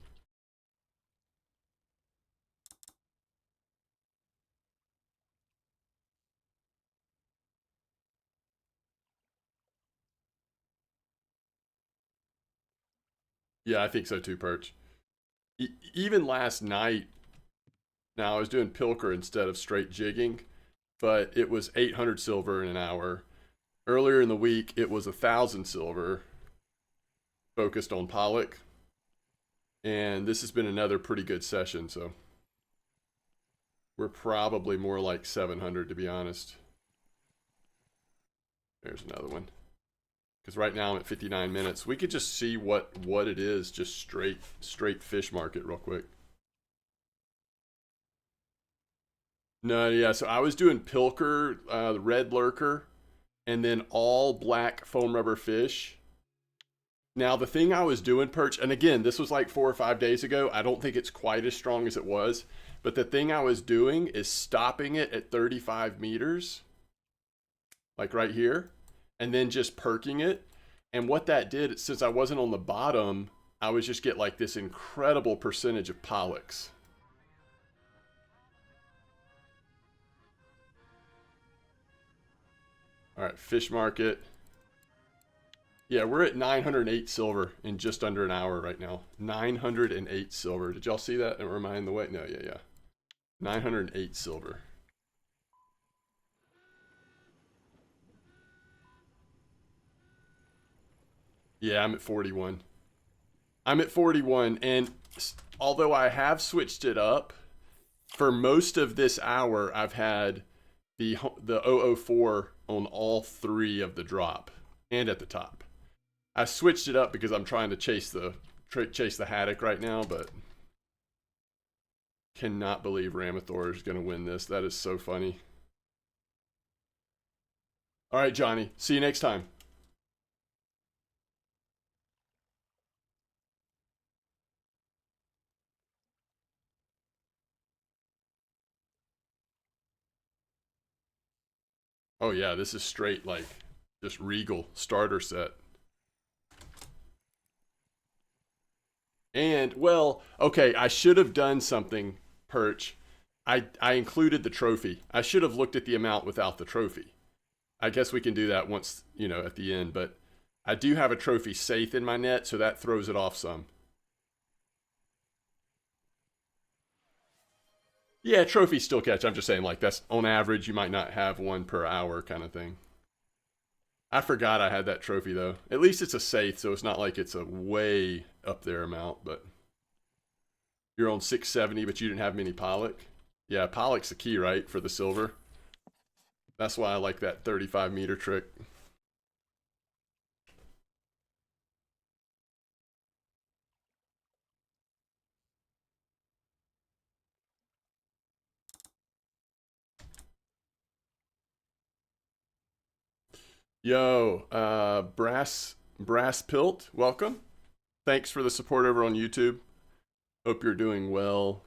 Yeah, I think so too, Perch. Even last night, now I was doing pilker instead of straight jigging, but it was 800 silver in an hour. Earlier in the week, it was 1,000 silver focused on pollock. And this has been another pretty good session, so we're probably more like 700 to be honest. There's another one. Because right now I'm at 59 minutes. We could just see what it is, just straight fish market real quick. No, yeah. So I was doing pilker, the red lurker, and then all black foam rubber fish. Now the thing I was doing, Perch, and again, this was like 4 or 5 days ago. I don't think it's quite as strong as it was, but the thing I was doing is stopping it at 35 meters, like right here, and then just perking it. And what that did, since I wasn't on the bottom, I would just get like this incredible percentage of pollocks. All right, fish market. Yeah, we're at 908 silver in just under an hour right now. 908 silver. Did y'all see that? Am I in the way? No, yeah. 908 silver. Yeah, I'm at 41. I'm at 41, and although I have switched it up, for most of this hour, I've had the 004 on all three of the drop and at the top. I switched it up because I'm trying to chase the haddock right now, but cannot believe Ramathor is going to win this. That is so funny. All right, Johnny. See you next time. Oh yeah, this is straight like just regal starter set. And well, okay, I should have done something, Perch. I included the trophy. I should have looked at the amount without the trophy. I guess we can do that once, at the end, but I do have a trophy safe in my net, so that throws it off some. Yeah, trophies still catch. I'm just saying, like, that's on average, you might not have one per hour kind of thing. I forgot I had that trophy, though. At least it's a safe, so it's not like it's a way up there amount, but you're on 670, but you didn't have many Pollock. Yeah, Pollock's the key, right, for the silver. That's why I like that 35-meter trick. Yo, Brass Pilt, welcome. Thanks for the support over on YouTube. Hope you're doing well.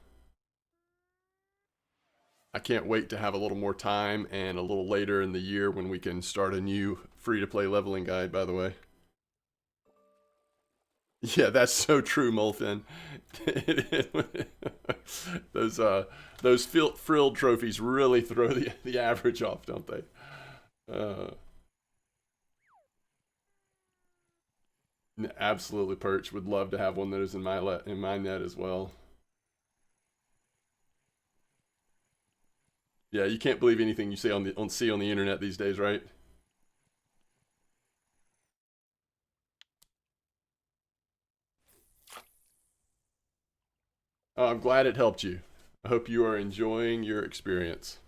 I can't wait to have a little more time and a little later in the year when we can start a new free-to-play leveling guide, by the way. Yeah, that's so true, Molfin. those those frilled trophies really throw the average off, don't they? Uh, Absolutely, Perch. Would love to have one that is in my net as well. Yeah, you can't believe anything you see on the internet these days, right? Oh, I'm glad it helped you. I hope you are enjoying your experience.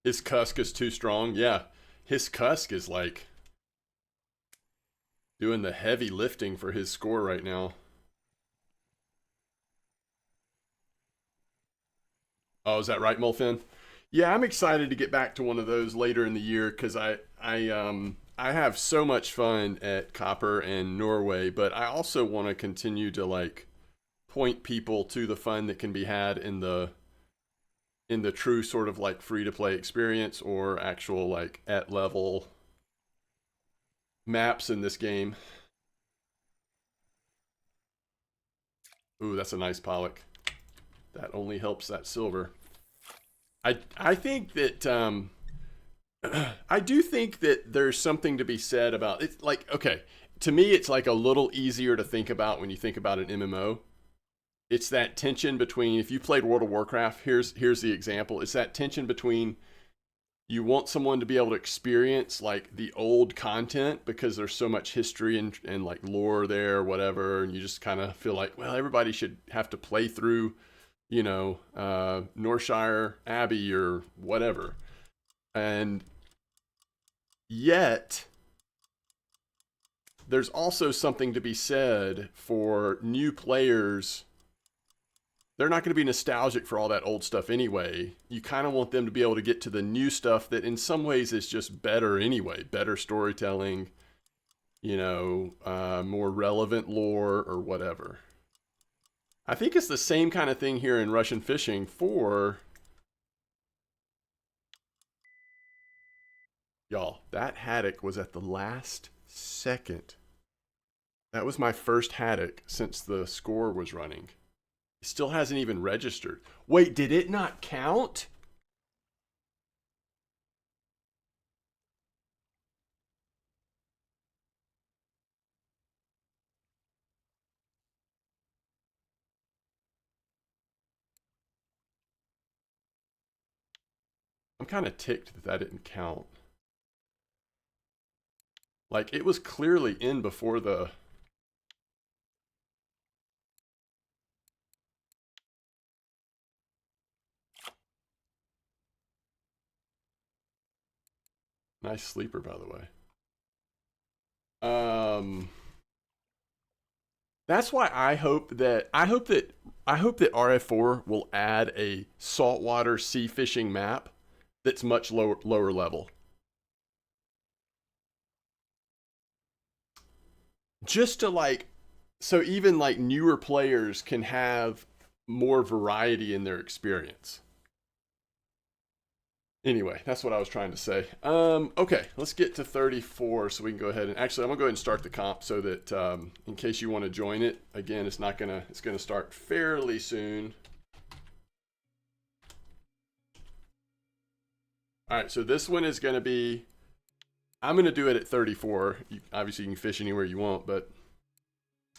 His cusk is too strong. Yeah, his cusk is like doing the heavy lifting for his score right now. Oh, is that right, Molfin? Yeah, I'm excited to get back to one of those later in the year because I have so much fun at Copper and Norway, but I also want to continue to like point people to the fun that can be had in the true sort of like free to play experience or actual like at level maps in this game. Ooh, that's a nice Pollock. That only helps that silver. I think that I do think that there's something to be said about it. Like, okay, to me, it's like a little easier to think about when you think about an MMO. It's that tension between if you played World of Warcraft. Here's the example. It's that tension between you want someone to be able to experience like the old content because there's so much history and like lore there or whatever, and you just kind of feel like, well, everybody should have to play through, Norshire Abbey or whatever. And yet, there's also something to be said for new players. They're not going to be nostalgic for all that old stuff anyway. You kind of want them to be able to get to the new stuff that in some ways is just better anyway, better storytelling, more relevant lore or whatever. I think it's the same kind of thing here in Russian fishing for y'all. That haddock was at the last second. That was my first haddock since the score was running. It still hasn't even registered. Wait, did it not count? I'm kind of ticked that that didn't count. Like, it was clearly in before the. Nice sleeper, by the way. That's why I hope that RF4 will add a saltwater sea fishing map that's much lower level. Just to like, so even like newer players can have more variety in their experience. Anyway, that's what I was trying to say. Okay, let's get to 34 so we can go ahead and actually I'm gonna go ahead and start the comp so that in case you want to join it, again, it's gonna start fairly soon. All right, so this one is gonna be, I'm gonna do it at 34. Obviously, you can fish anywhere you want, but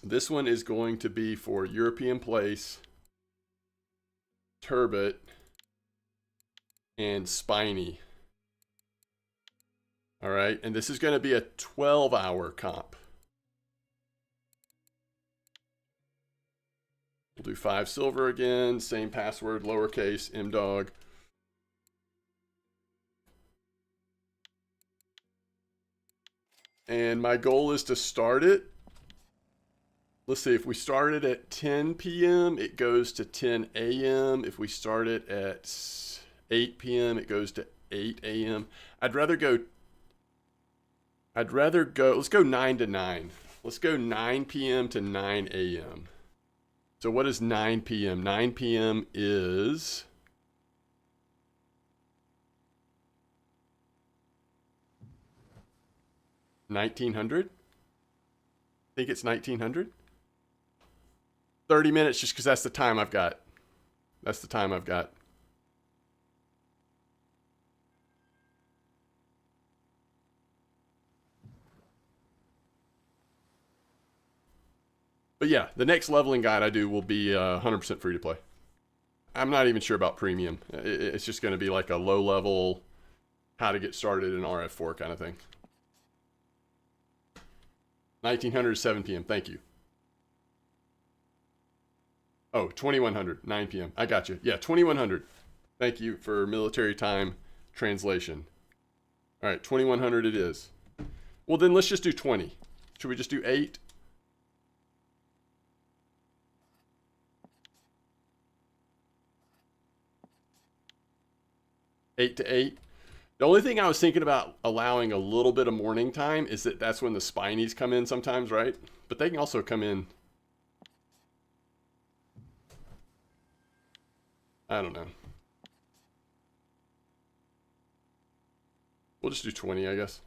this one is going to be for European Place, Turbot, and Spiny. All right, and this is going to be a 12-hour comp. We'll do 5 silver again, same password, lowercase, MDawg. And my goal is to start it. Let's see, if we start it at 10 p.m., it goes to 10 a.m. If we start it at 8 p.m., it goes to 8 a.m. I'd rather go, let's go 9 to 9. Let's go 9 p.m. to 9 a.m. So what is 9 p.m.? 9 p.m. is 1900? I think it's 1900. 30 minutes just because that's the time I've got. That's the time I've got. But yeah, the next leveling guide I do will be 100% free to play. I'm not even sure about premium. It's just going to be like a low level, how to get started in RF4 kind of thing. 1900 is 7 p.m. Thank you. Oh, 2100, 9 p.m. I got you. Yeah, 2100. Thank you for military time translation. All right, 2100 it is. Well, then let's just do 20. Should we just do 8? Eight to 8. The only thing I was thinking about allowing a little bit of morning time is that that's when the spinies come in sometimes, right? But they can also come in. I don't know. We'll just do 20, I guess.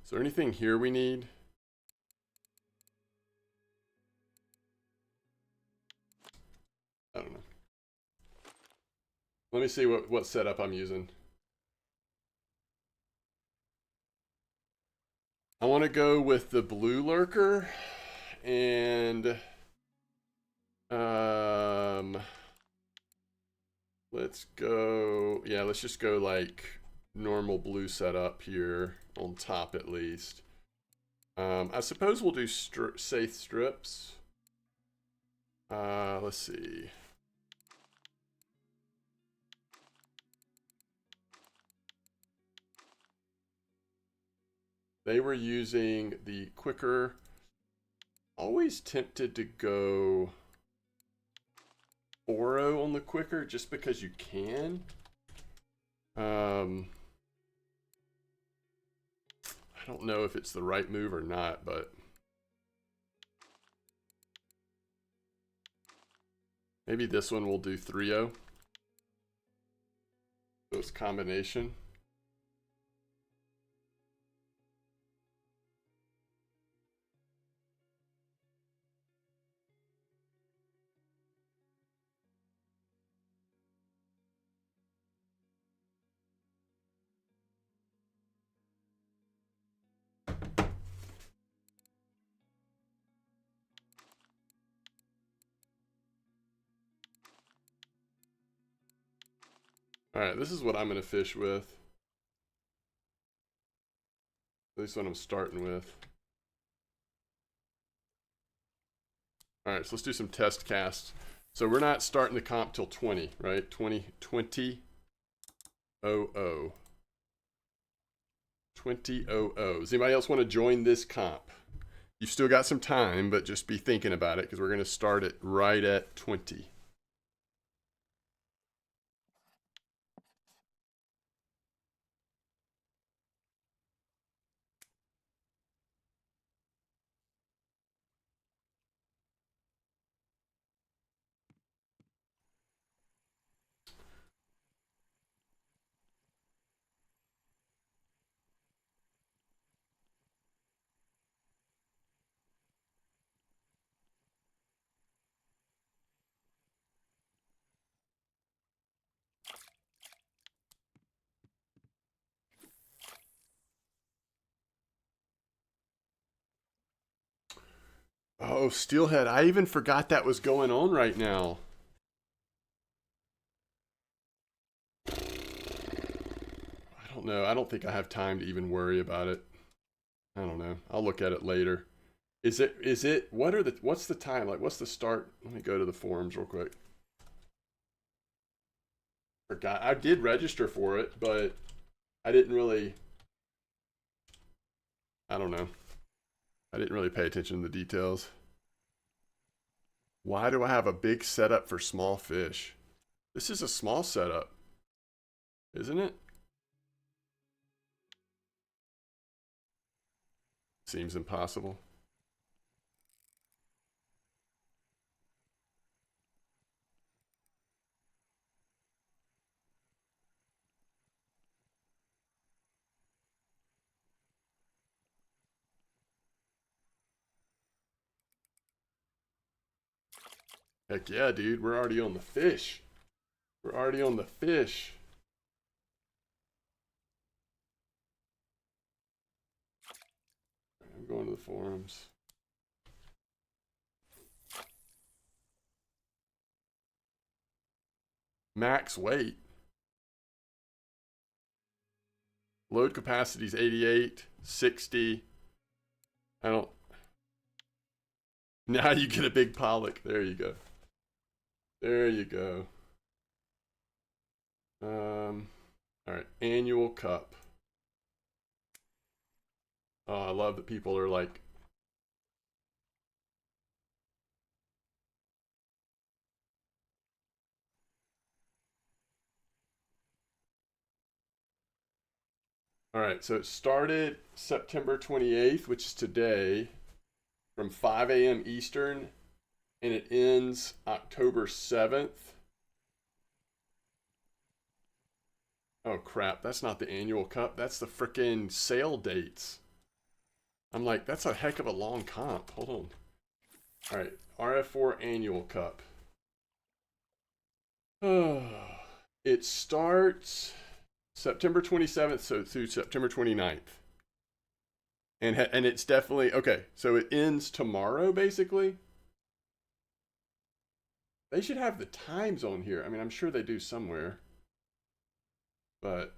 Is there anything here we need? I don't know. Let me see what setup I'm using. I want to go with the blue lurker and let's go, yeah, let's just go like normal blue setup here on top at least. I suppose we'll do safe strips. Let's see. They were using the quicker. Always tempted to go Oro on the quicker just because you can. I don't know if it's the right move or not, but maybe this one will do 3-0. So it's combination. All right, this is what I'm going to fish with. At least what I'm starting with. All right, so let's do some test casts. So we're not starting the comp till 20, right? 20, 20, 00. 2000. Does anybody else want to join this comp? You've still got some time, but just be thinking about it because we're going to start it right at 20. Oh, Steelhead. I even forgot that was going on right now. I don't know. I don't think I have time to even worry about it. I don't know. I'll look at it later. What's the time? Like what's the start? Let me go to the forums real quick. Forgot. I did register for it, but I didn't really I don't know. I didn't really pay attention to the details. Why do I have a big setup for small fish? This is a small setup, isn't it? Seems impossible. Heck yeah, dude. We're already on the fish. We're already on the fish. I'm going to the forums. Max weight. Load capacity is 88, 60. I don't. Now you get a big pollock. There you go. There you go. All right. Annual cup. Oh, I love that people are like. All right. So it started September 28th, which is today, from 5 a.m. Eastern, and it ends October 7th. Oh crap, that's not the annual cup. That's the frickin' sale dates. I'm like, that's a heck of a long comp. Hold on. All right, RF4 annual cup. It starts September 27th so through September 29th. And it's definitely okay, so it ends tomorrow basically. They should have the times on here. I mean, I'm sure they do somewhere. But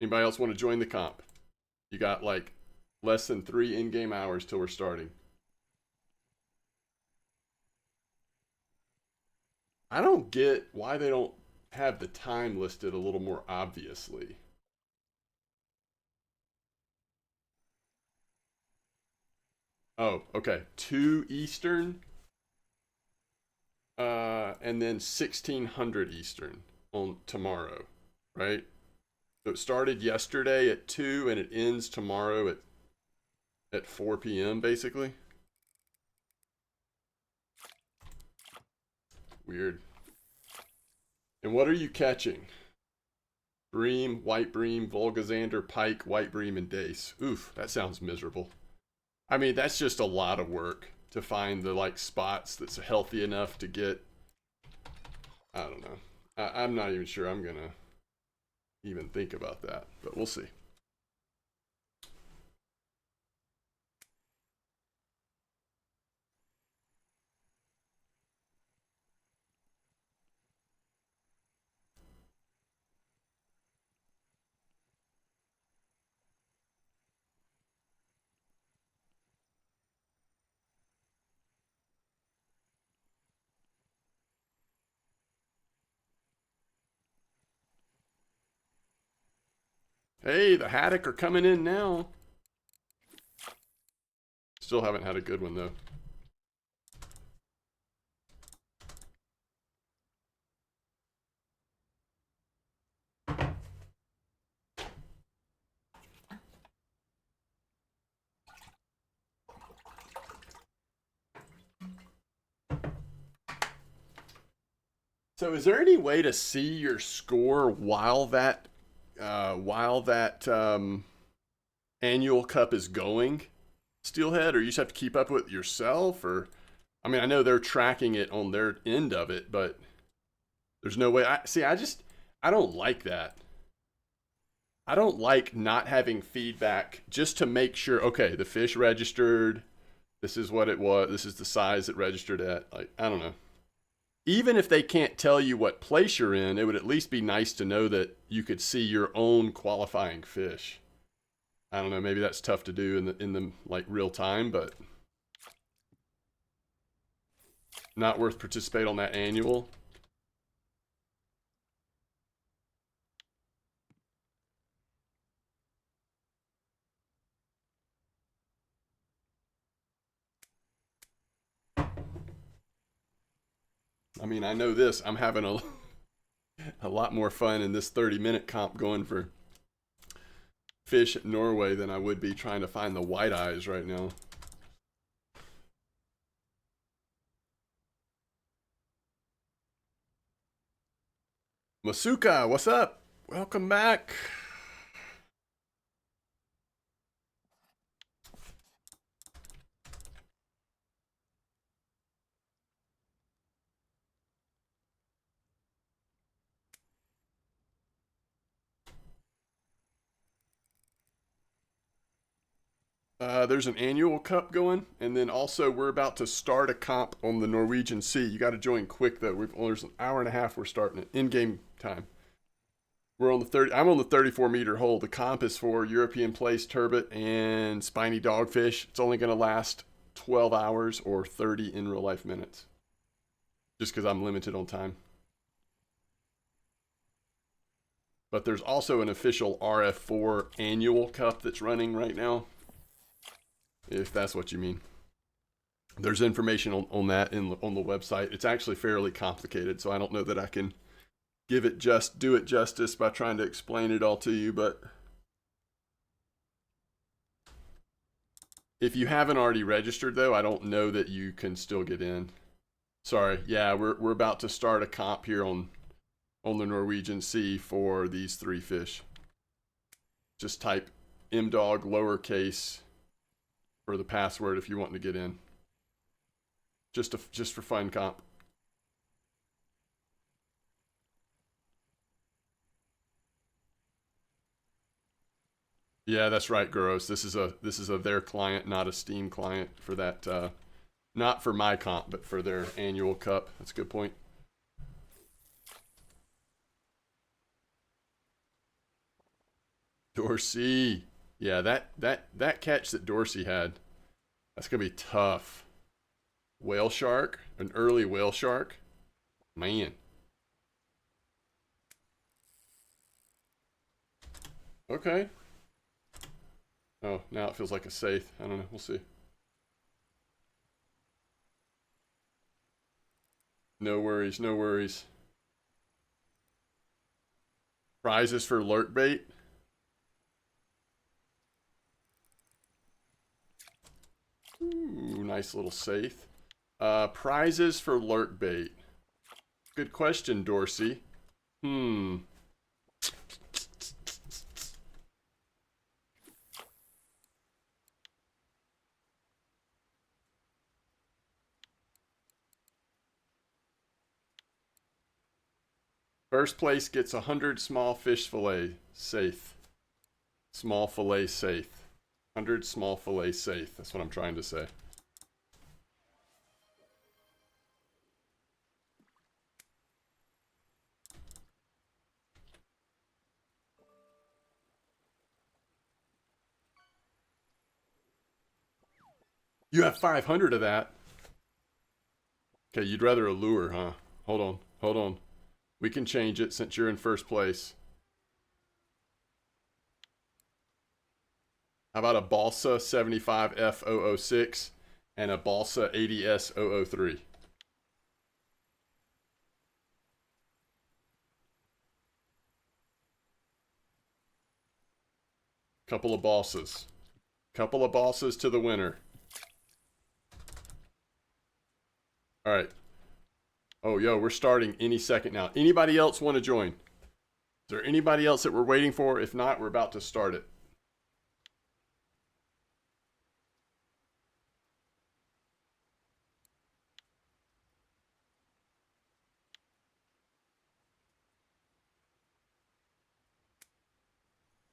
anybody else want to join the comp? You got like less than 3 in-game hours till we're starting. I don't get why they don't have the time listed a little more obviously. Oh, okay. 2 Eastern, and then 1600 Eastern on tomorrow, right? So it started yesterday at 2 and it ends tomorrow at 4 p.m. basically. Weird. And what are you catching? Bream, white bream, Volgazander, pike, white bream, and dace. Oof, that sounds miserable. I mean, that's just a lot of work to find the like spots that's healthy enough to get. I don't know. I'm not even sure I'm gonna even think about that, but we'll see. Hey, the haddock are coming in now. Still haven't had a good one though. So is there any way to see your score while that annual cup is going, Steelhead, or you just have to keep up with it yourself? Or I mean, I know they're tracking it on their end of it, but there's no way. I don't like that. I don't like not having feedback just to make sure. Okay, the fish registered. This is what it was. This is the size it registered at. Like, I don't know. Even if they can't tell you what place you're in, it would at least be nice to know that you could see your own qualifying fish. I don't know, maybe that's tough to do in the like real time, but not worth participate on that annual. I mean, I know this. I'm having a lot more fun in this 30-minute comp going for fish at Norway than I would be trying to find the white eyes right now. Masuka, what's up? Welcome back. There's an annual cup going, and then also we're about to start a comp on the Norwegian Sea. You got to join quick though. There's an hour and a half. We're starting it in-game time. We're on the 30. I'm on the 34-meter hole. The comp is for European place turbot and spiny dogfish. It's only going to last 12 hours or 30 in real life minutes, just because I'm limited on time. But there's also an official RF4 annual cup that's running right now, if that's what you mean. There's information on that on the website. It's actually fairly complicated, so I don't know that I can do it justice by trying to explain it all to you, but if you haven't already registered though, I don't know that you can still get in. Sorry. Yeah, we're about to start a comp here on the Norwegian Sea for these 3 fish. Just type MDawg lowercase for the password if you want to get in. Just for fun comp. Yeah, that's right, Gross. This is a their client, not a Steam client for that. Not for my comp, but for their annual cup. That's a good point. Dorsey. Yeah, that catch that Dorsey had, that's gonna be tough. Whale shark, an early whale shark, man. Okay. Oh, now it feels like a safe. I don't know. We'll see. No worries. No worries. Prizes for lurk bait. Ooh, nice little safe. Prizes for lurk bait. Good question, Dorsey. First place gets 100 small fish fillet safe. Small fillet safe. 100 small fillet safe. That's what I'm trying to say. You have 500 of that. Okay, you'd rather a lure, huh? Hold on. Hold on. We can change it since you're in first place. How about a Balsa 75F006 and a Balsa 80S003? Couple of Balsas. Couple of Balsas to the winner. All right. Oh, yo, we're starting any second now. Anybody else want to join? Is there anybody else that we're waiting for? If not, we're about to start it.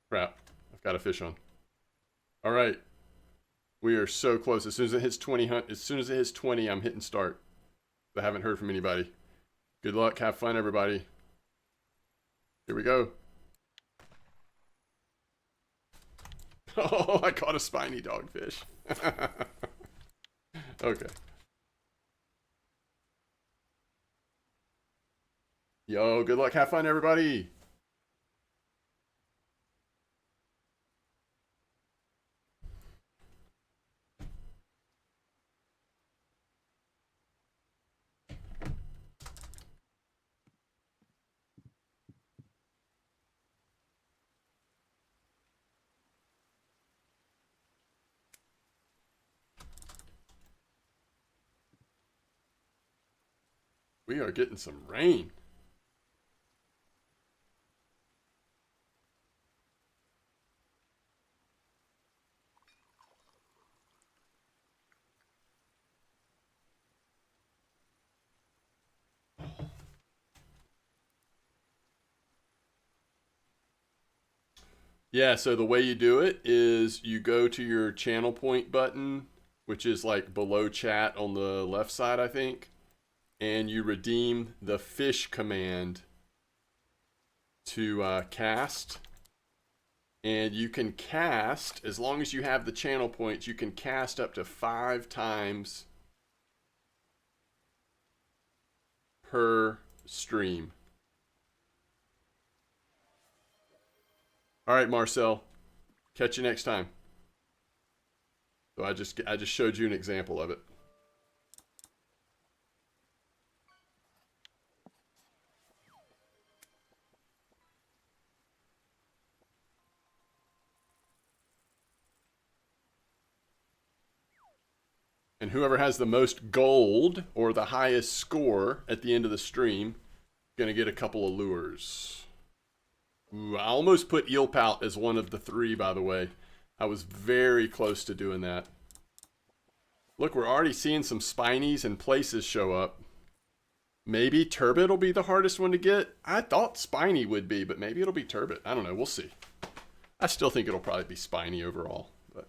Crap. I've got a fish on. All right. We are so close. As soon as it hits 20, I'm hitting start. I haven't heard from anybody. Good luck. Have fun, everybody. Here we go. Oh, I caught a spiny dogfish. Okay. Yo, good luck. Have fun, everybody. We are getting some rain. Yeah, so the way you do it is you go to your channel point button, which is like below chat on the left side, I think, and you redeem the fish command to cast. And you can cast, as long as you have the channel points, you can cast up to 5 times per stream. All right, Marcel. Catch you next time. So I just showed you an example of it. And whoever has the most gold or the highest score at the end of the stream, gonna get a couple of lures. Ooh, I almost put eel pout as one of the 3, by the way. I was very close to doing that. Look, we're already seeing some spinies and places show up. Maybe turbot will be the hardest one to get. I thought spiny would be, but maybe it'll be turbot. I don't know. We'll see. I still think it'll probably be spiny overall. But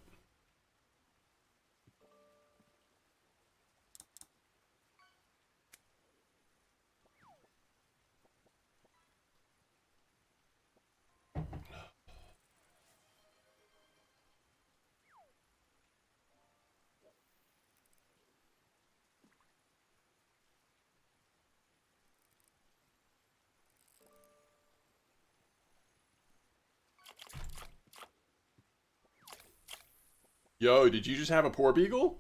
yo, did you just have a poor beagle?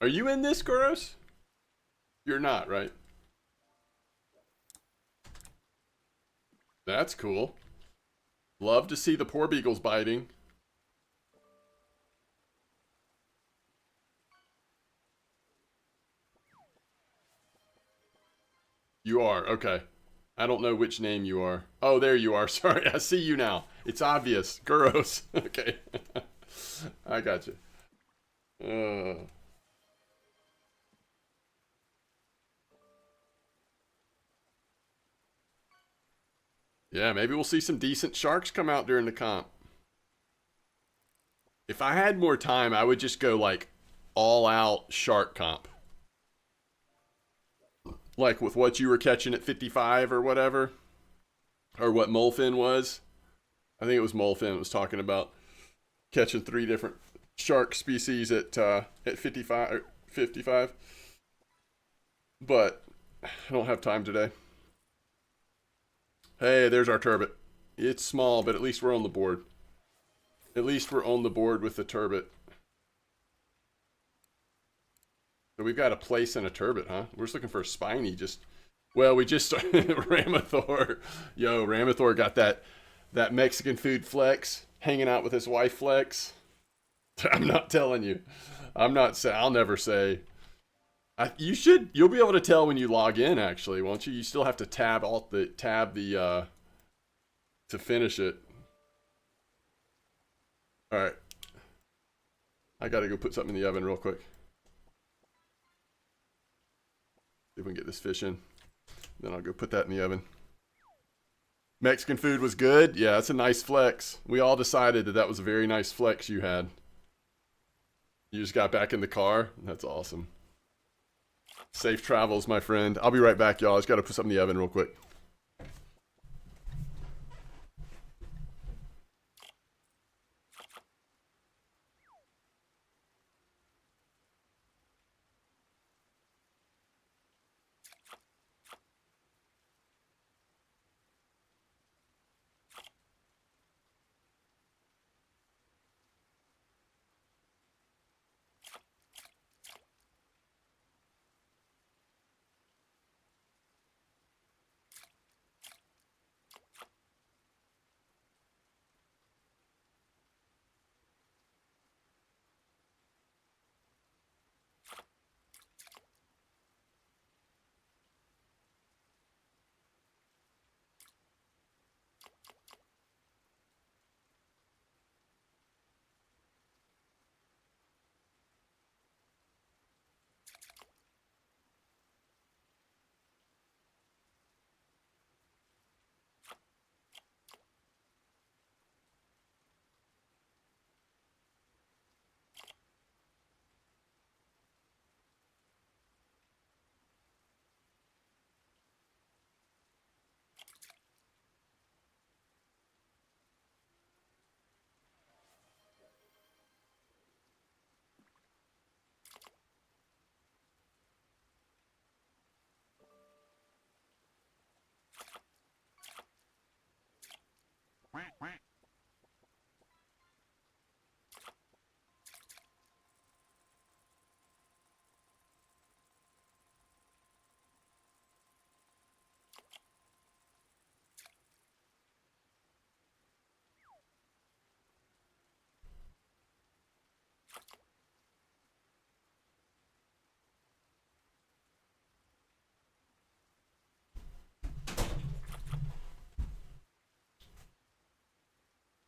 Are you in this, Guros? You're not, right? That's cool. Love to see the poor beagles biting. You are, okay. I don't know which name you are. Oh, there you are. Sorry, I see you now. It's obvious. Guros. Okay. I got you. Yeah, maybe we'll see some decent sharks come out during the comp. If I had more time, I would just go like all out shark comp. Like with what you were catching at 55 or whatever. Or what Molfin was. I think it was Molfin was talking about catching 3 different shark species at 55. But I don't have time today. Hey, there's our turbot. It's small, but at least we're on the board. At least we're on the board with the turbot. So we've got a place and a turbot, huh? We're just looking for a spiny. Well, we just started Ramathor. Yo, Ramathor got that Mexican food flex, hanging out with his wife flex. I'm not telling you. I'll never say. You'll be able to tell when you log in, actually, won't you? You still have to tab to finish it. All right. I gotta go put something in the oven real quick. See if we can get this fish in. Then I'll go put that in the oven. Mexican food was good. Yeah, that's a nice flex. We all decided that was a very nice flex you had. You just got back in the car. That's awesome. Safe travels, my friend. I'll be right back, y'all. I just got to put something in the oven real quick.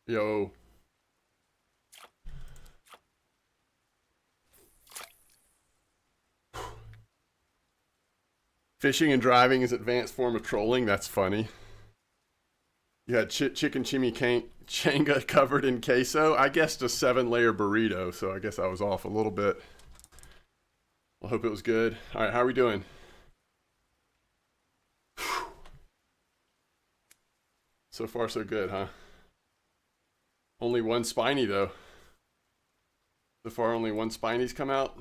Yo. Fishing and driving is advanced form of trolling. That's funny. You had chicken chimichanga covered in queso. I guessed a 7-layer burrito, so I guess I was off a little bit. I hope it was good. All right, how are we doing? So far, so good, huh? Only one spiny, though. So far, only one spiny's come out.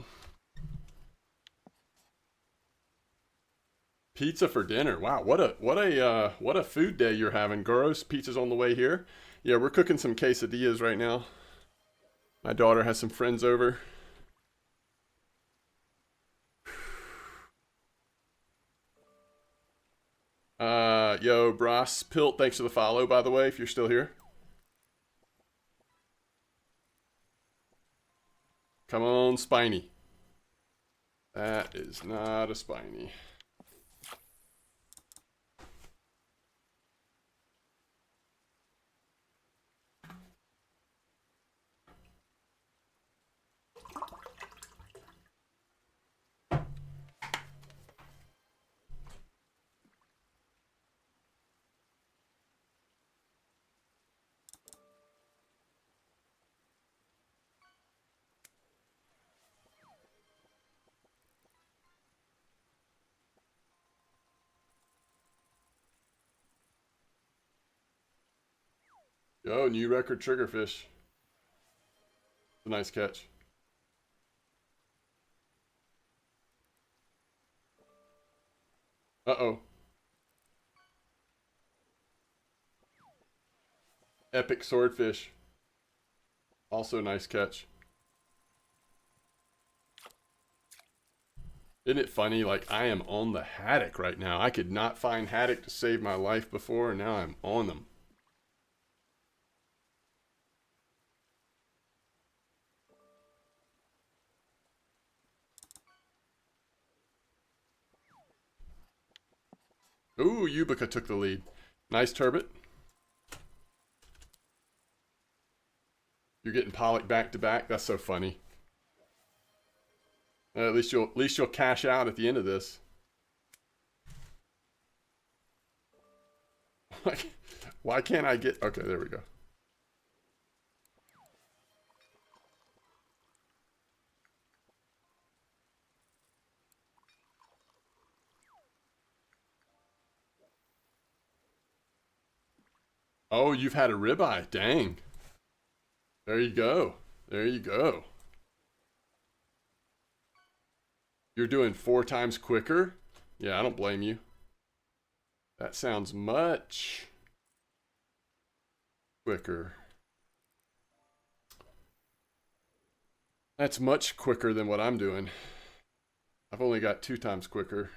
Pizza for dinner. Wow, what a food day you're having. Guros, pizza's on the way here. Yeah, we're cooking some quesadillas right now. My daughter has some friends over. Yo, Bros Pilt, thanks for the follow, by the way, if you're still here. Come on, spiny. That is not a spiny. Yo, new record triggerfish. A nice catch. Uh-oh. Epic swordfish. Also, nice catch. Isn't it funny? Like, I am on the haddock right now. I could not find haddock to save my life before, and now I'm on them. Ooh, Yubica took the lead. Nice turbot. You're getting pollock back to back. That's so funny. At least you'll cash out at the end of this. Why can't I get? Okay, there we go. Oh, you've had a ribeye. Dang. There you go. There you go. You're doing 4 times quicker? Yeah, I don't blame you. That sounds much quicker. That's much quicker than what I'm doing. I've only got 2 times quicker.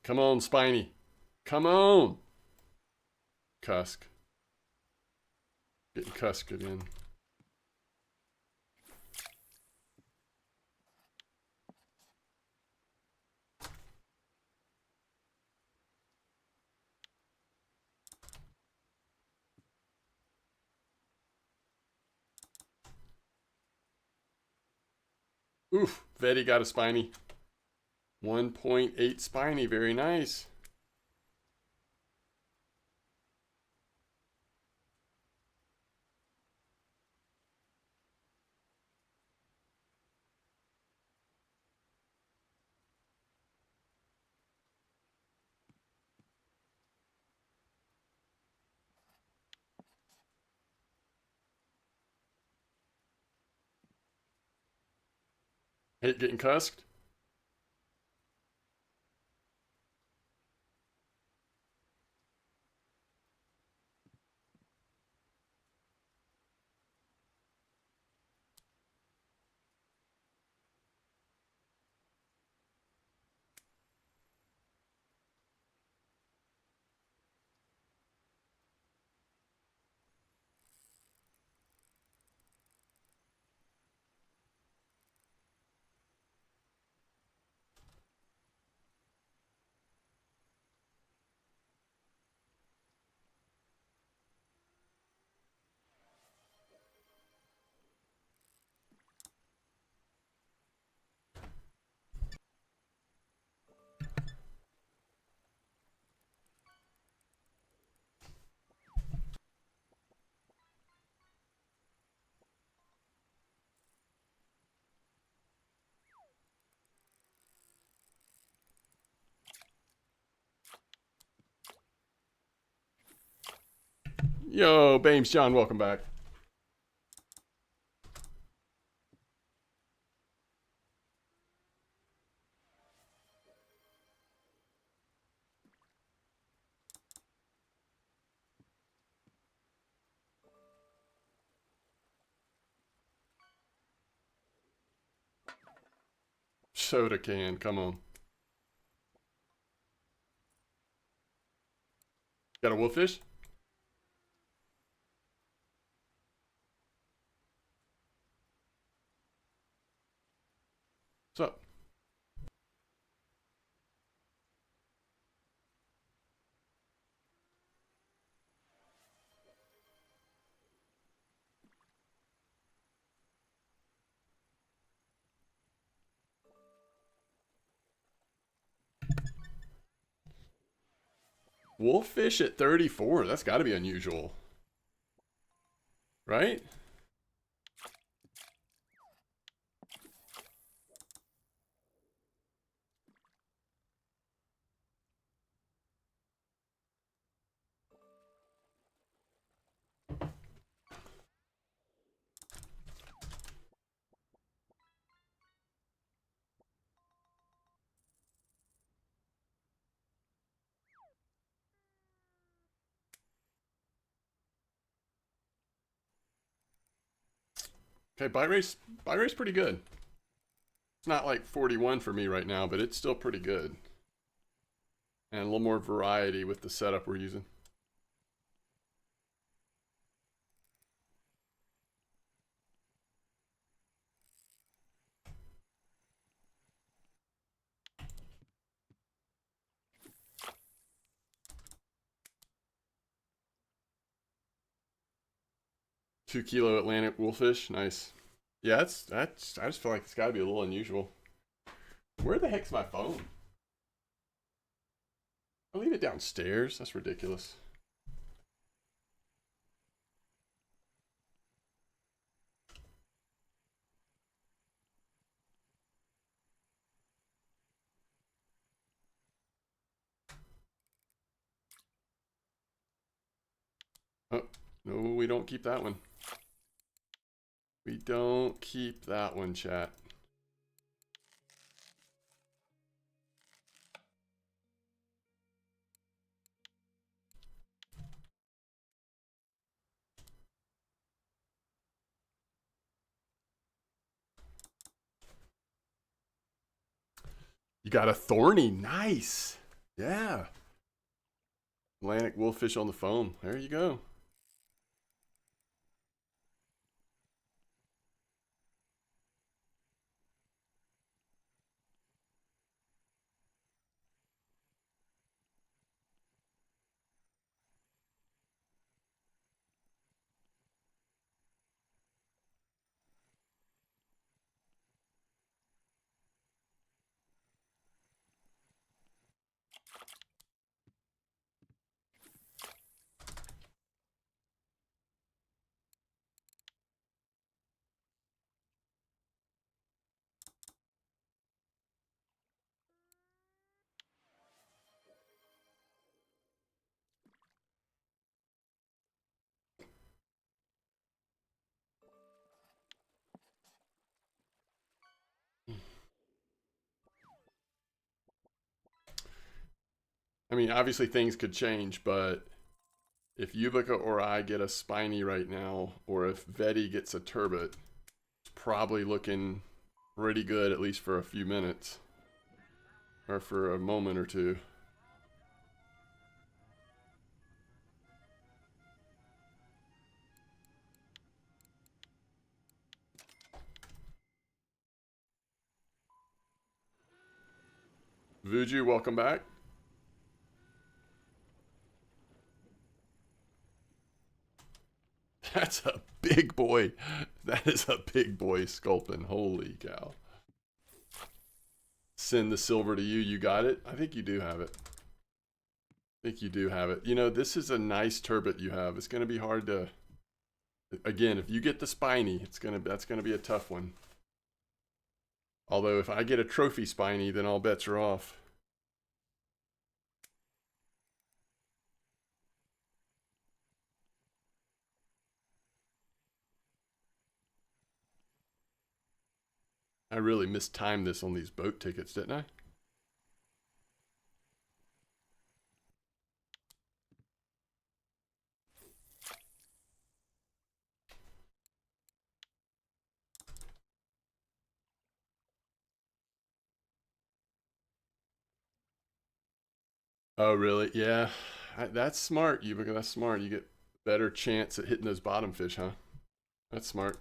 Come on, Spiny. Come on. Cusk. Getting cusked again. Oof, Vetty got a Spiny. 1.8 Spiny, very nice. Hate getting cusked. Yo, Bames John, welcome back. Soda can, come on. Got a wolfish? What's up? Wolfish at 34. That's got to be unusual. Right? Okay, buy rate's pretty good. It's not like 41 for me right now, but it's still pretty good. And a little more variety with the setup we're using. $2 kilo Atlantic wolfish, nice. Yeah, that's. I just feel like it's got to be a little unusual. Where the heck's my phone? I leave it downstairs. That's ridiculous. Oh, no, we don't keep that one. We don't keep that one, chat. You got a thorny, nice. Yeah. Atlantic wolfish on the foam. There you go. I mean, obviously things could change, but if Yubica or I get a spiny right now, or if Veti gets a turbot, it's probably looking pretty good, at least for a few minutes. Or for a moment or two. Vuju, welcome back. That's a big boy. That is a big boy sculpin. Holy cow. Send the silver to you. You got it? I think you do have it. I think you do have it. You know, this is a nice turbot you have. It's going to be hard to... Again, if you get the spiny, that's going to be a tough one. Although if I get a trophy spiny, then all bets are off. I really mistimed this on these boat tickets, didn't I? Oh, really? Yeah. That's smart, Yubica. That's smart. You get better chance at hitting those bottom fish, huh? That's smart.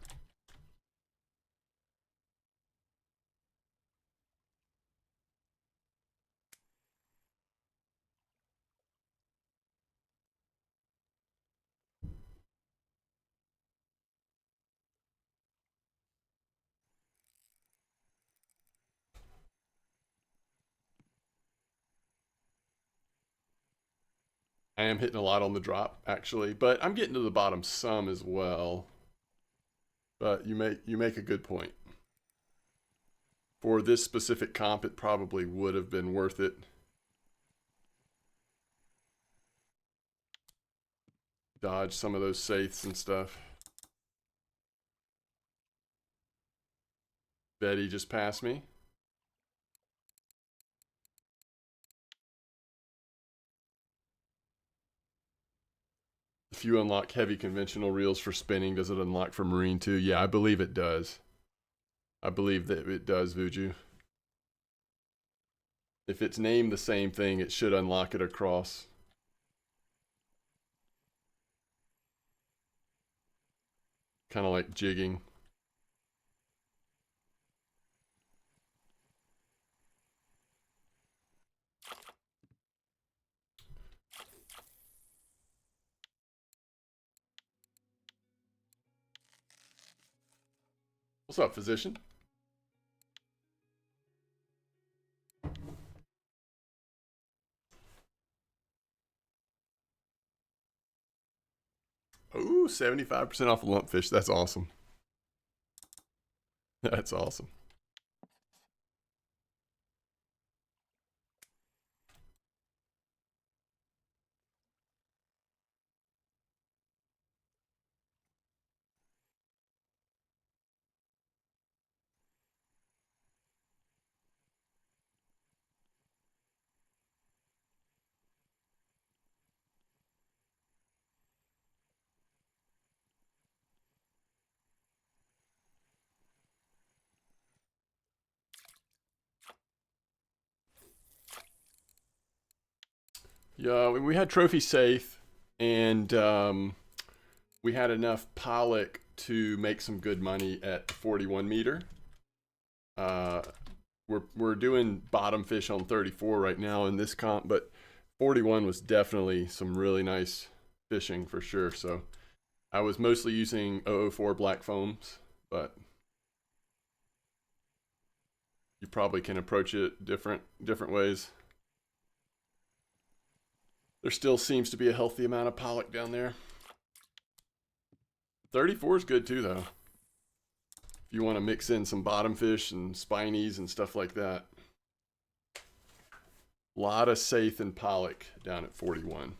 I am hitting a lot on the drop, actually, but I'm getting to the bottom some as well. But you make a good point. For this specific comp, it probably would have been worth it. Dodge some of those saiths and stuff. Betty just passed me. if you unlock heavy conventional reels for spinning, does it unlock for marine too? Yeah, I believe it does. I believe that it does, Vuju. If it's named the same thing, it should unlock it across. Kind of like jigging. What's up, physician? Ooh, 75% off of lumpfish. That's awesome. That's awesome. Yeah, we had trophy safe, and we had enough pollock to make some good money at 41 meter. Uh, we're doing bottom fish on 34 right now in this comp, but 41 was definitely some really nice fishing for sure. So I was mostly using 004 black foams, but you probably can approach it different ways. There still seems to be a healthy amount of pollock down there. 34 is good too, though. If you want to mix in some bottom fish and spinies and stuff like that. A lot of saithe and pollock down at 41.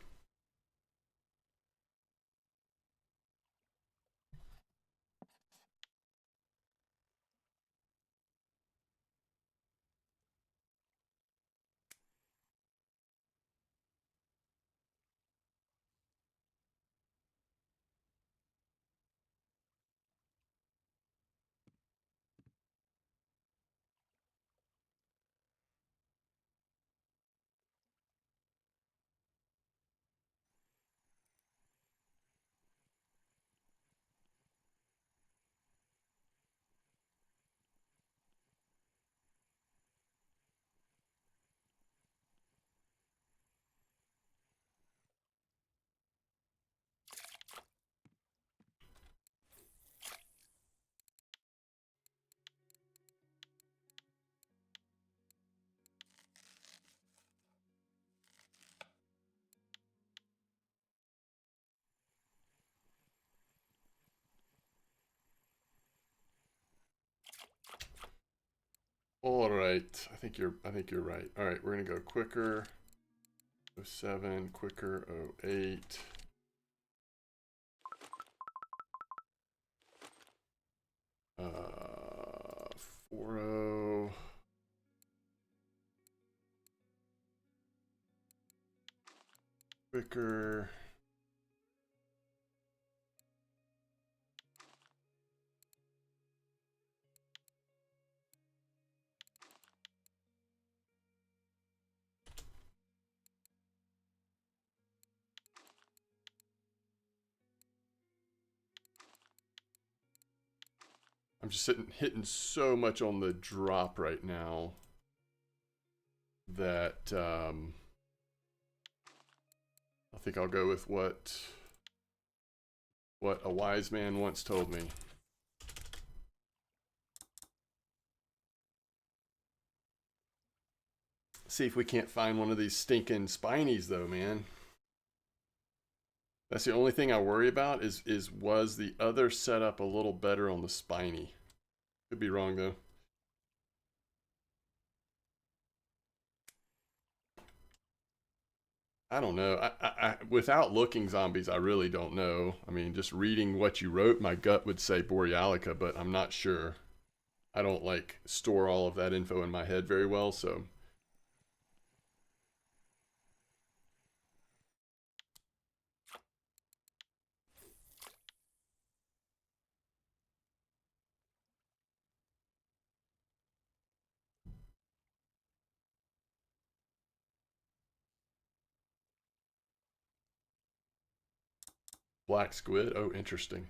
All right, I think you're right. All right, we're gonna go quicker 07, quicker 08. Uh, 40. Quicker. I'm just hitting so much on the drop right now that I think I'll go with what a wise man once told me. See if we can't find one of these stinking spinies though, man. That's the only thing I worry about is was the other setup a little better on the spiny? Could be wrong though. I don't know. Without looking zombies, I really don't know. I mean, just reading what you wrote, my gut would say Borealica, but I'm not sure. I don't like store all of that info in my head very well, so. Black squid. Oh, interesting.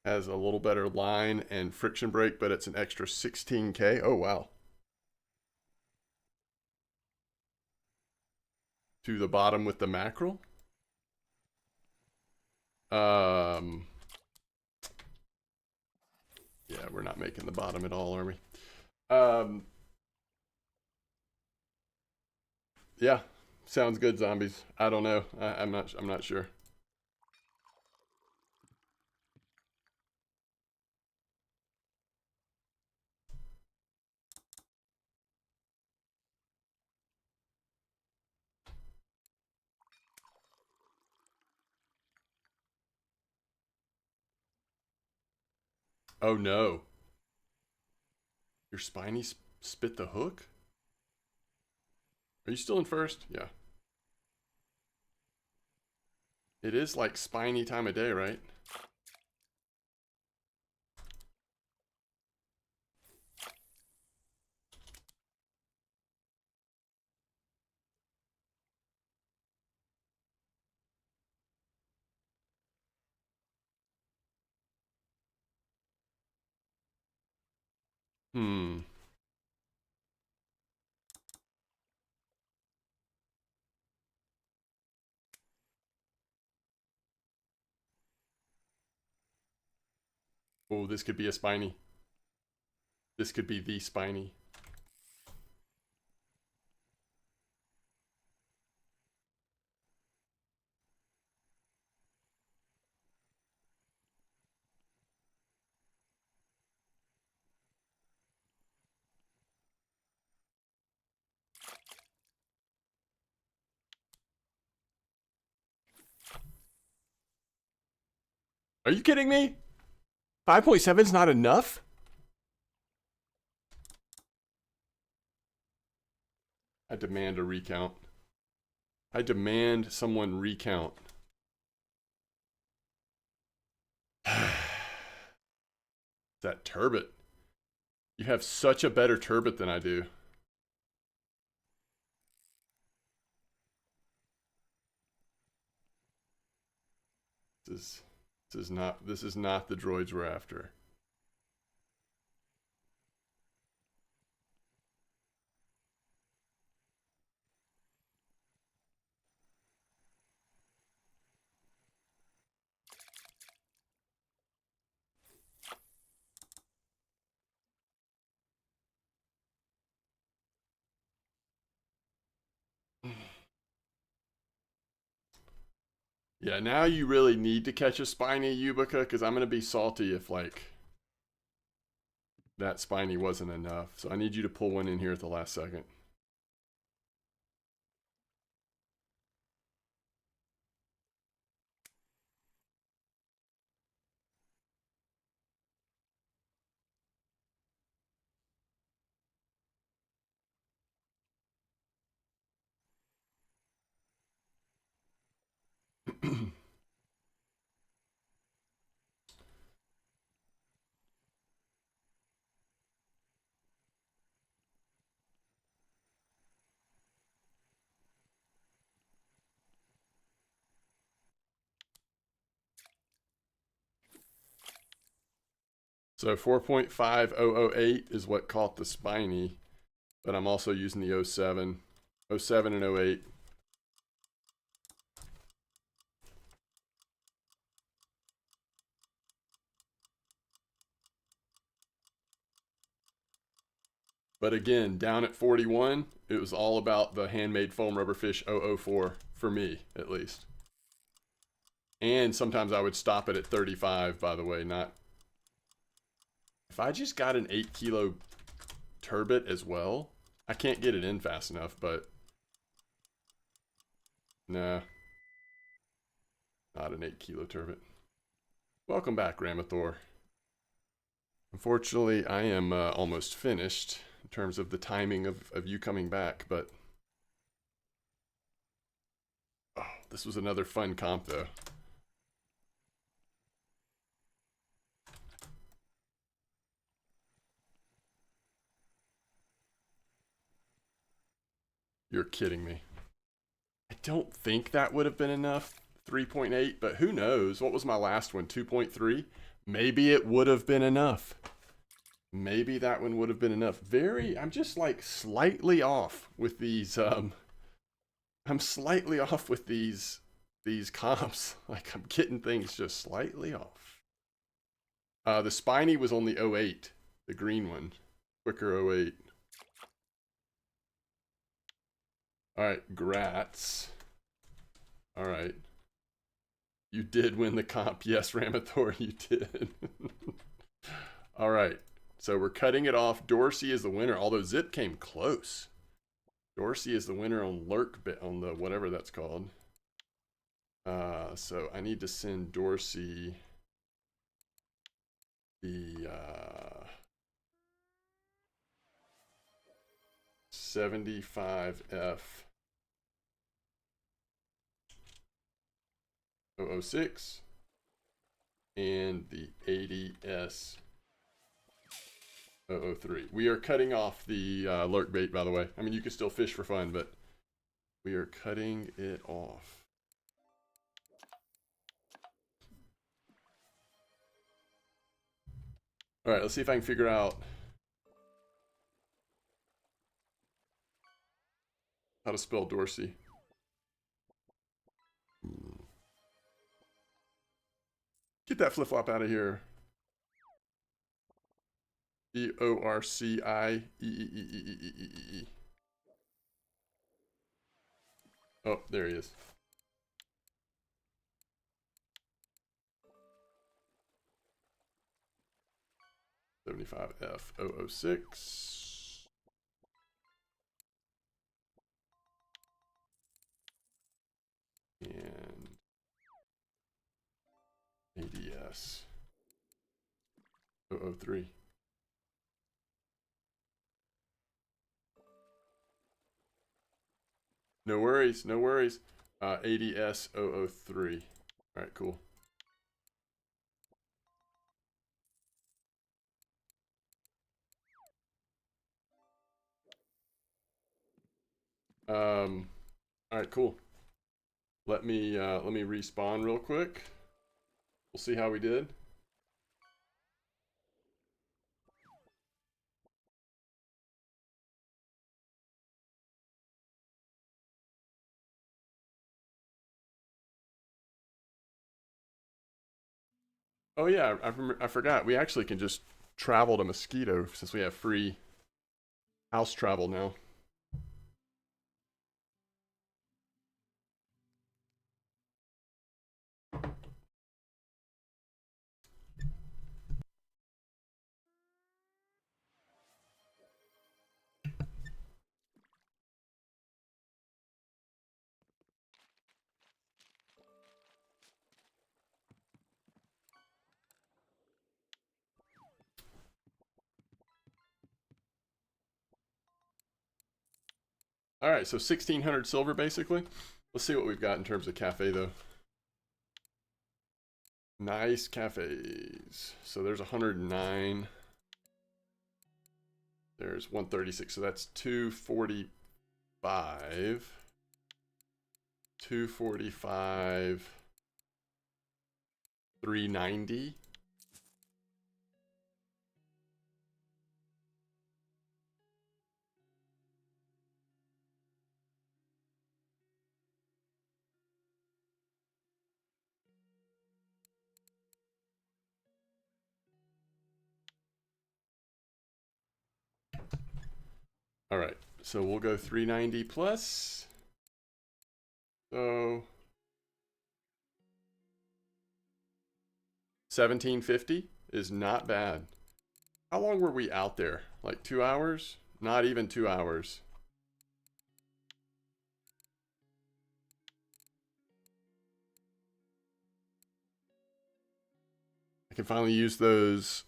Has a little better line and friction brake, but it's an extra 16K. Oh, wow. To the bottom with the mackerel. Yeah, we're not making the bottom at all, are we? Yeah, sounds good, zombies. I don't know. I'm not sure. Oh no. Your spiny spit the hook? Are you still in first? Yeah. It is like spiny time of day, right? Hmm. Oh, this could be a spiny. This could be the spiny. Are you kidding me? 5.7 is not enough? I demand a recount. I demand someone recount. That turbot. You have such a better turbot than I do. This this is not the droids we're after. Yeah, now you really need to catch a spiny Yubica because I'm gonna be salty if like that spiny wasn't enough. So I need you to pull one in here at the last second. So 4.5008 is what caught the spiny, but I'm also using the 07. 07 and 08. But again, down at 41, it was all about the handmade foam rubber fish 004 for me, at least. And sometimes I would stop it at 35, by the way, not... If I just got an 8 kilo turbot as well, I can't get it in fast enough, but... Nah. Not an 8 kilo turbot. Welcome back, Ramathor. Unfortunately, I am almost finished in terms of the timing of you coming back, but... Oh, this was another fun comp, though. You're kidding me. I don't think that would have been enough, 3.8, but who knows? What was my last one, 2.3? Maybe it would have been enough. Maybe that one would have been enough. I'm just like slightly off with these, I'm slightly off with these comps. Like I'm getting things just slightly off. The spiny was only 08, the green one. Quicker 08. Alright, Gratz. Alright. You did win the comp. Yes, Ramathor, you did. Alright, so we're cutting it off. Dorsey is the winner, although Zip came close. Dorsey is the winner on Lurk bit on the whatever that's called. So I need to send Dorsey the 75F 006 and the 80S 003. We are cutting off the lurk bait, by the way. I mean, you can still fish for fun, but we are cutting it off. All right, let's see if I can figure out how to spell Dorsey. Get that flip-flop out of here. D-O-R-C-I-E-E-E-E-E-E-E. Oh, there he is. $75F006. And ADS 003. No worries, no worries. ADS 003. All right, cool. All right, cool. Let me respawn real quick. We'll see how we did. Oh yeah, I forgot. We actually can just travel to Mosquito since we have free house travel now. All right, so 1,600 silver basically. Let's see what we've got in terms of cafe though. Nice cafes. So there's 109. There's 136. So that's 245. 245. 390. All right, so we'll go 390 plus. So 1750 is not bad. How long were we out there? Like 2 hours? Not even 2 hours. I can finally use those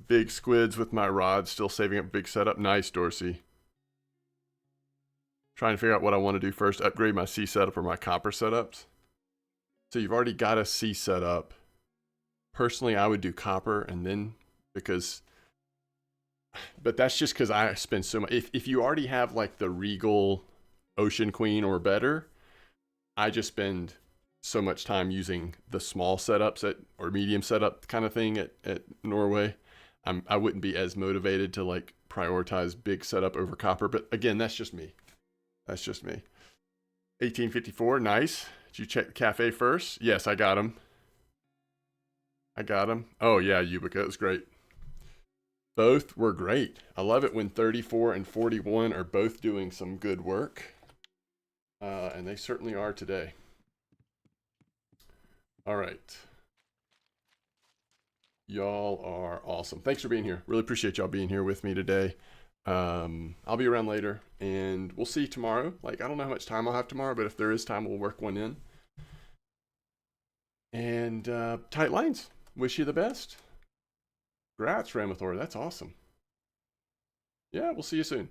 big squids with my rod, still saving up big setup. Nice, Dorsey. Trying to figure out what I want to do first. Upgrade my C setup or my copper setups. So you've already got a C setup. Personally, I would do copper and then because, but that's just because I spend so much. If you already have like the Regal Ocean Queen or better, I just spend so much time using the small setups or medium setup kind of thing at Norway. I wouldn't be as motivated to like prioritize big setup over copper. But again, that's just me. That's just me. 1854, nice. Did you check the cafe first? Yes, I got him. I got him. Oh yeah, Yubica, it was great. Both were great. I love it when 34 and 41 are both doing some good work. And they certainly are today. All right. Y'all are awesome. Thanks for being here. Really appreciate y'all being here with me today. I'll be around later and we'll see tomorrow. Like, I don't know how much time I'll have tomorrow, but if there is time, we'll work one in. And tight lines. Wish you the best. Congrats, Ramathor. That's awesome. Yeah, we'll see you soon.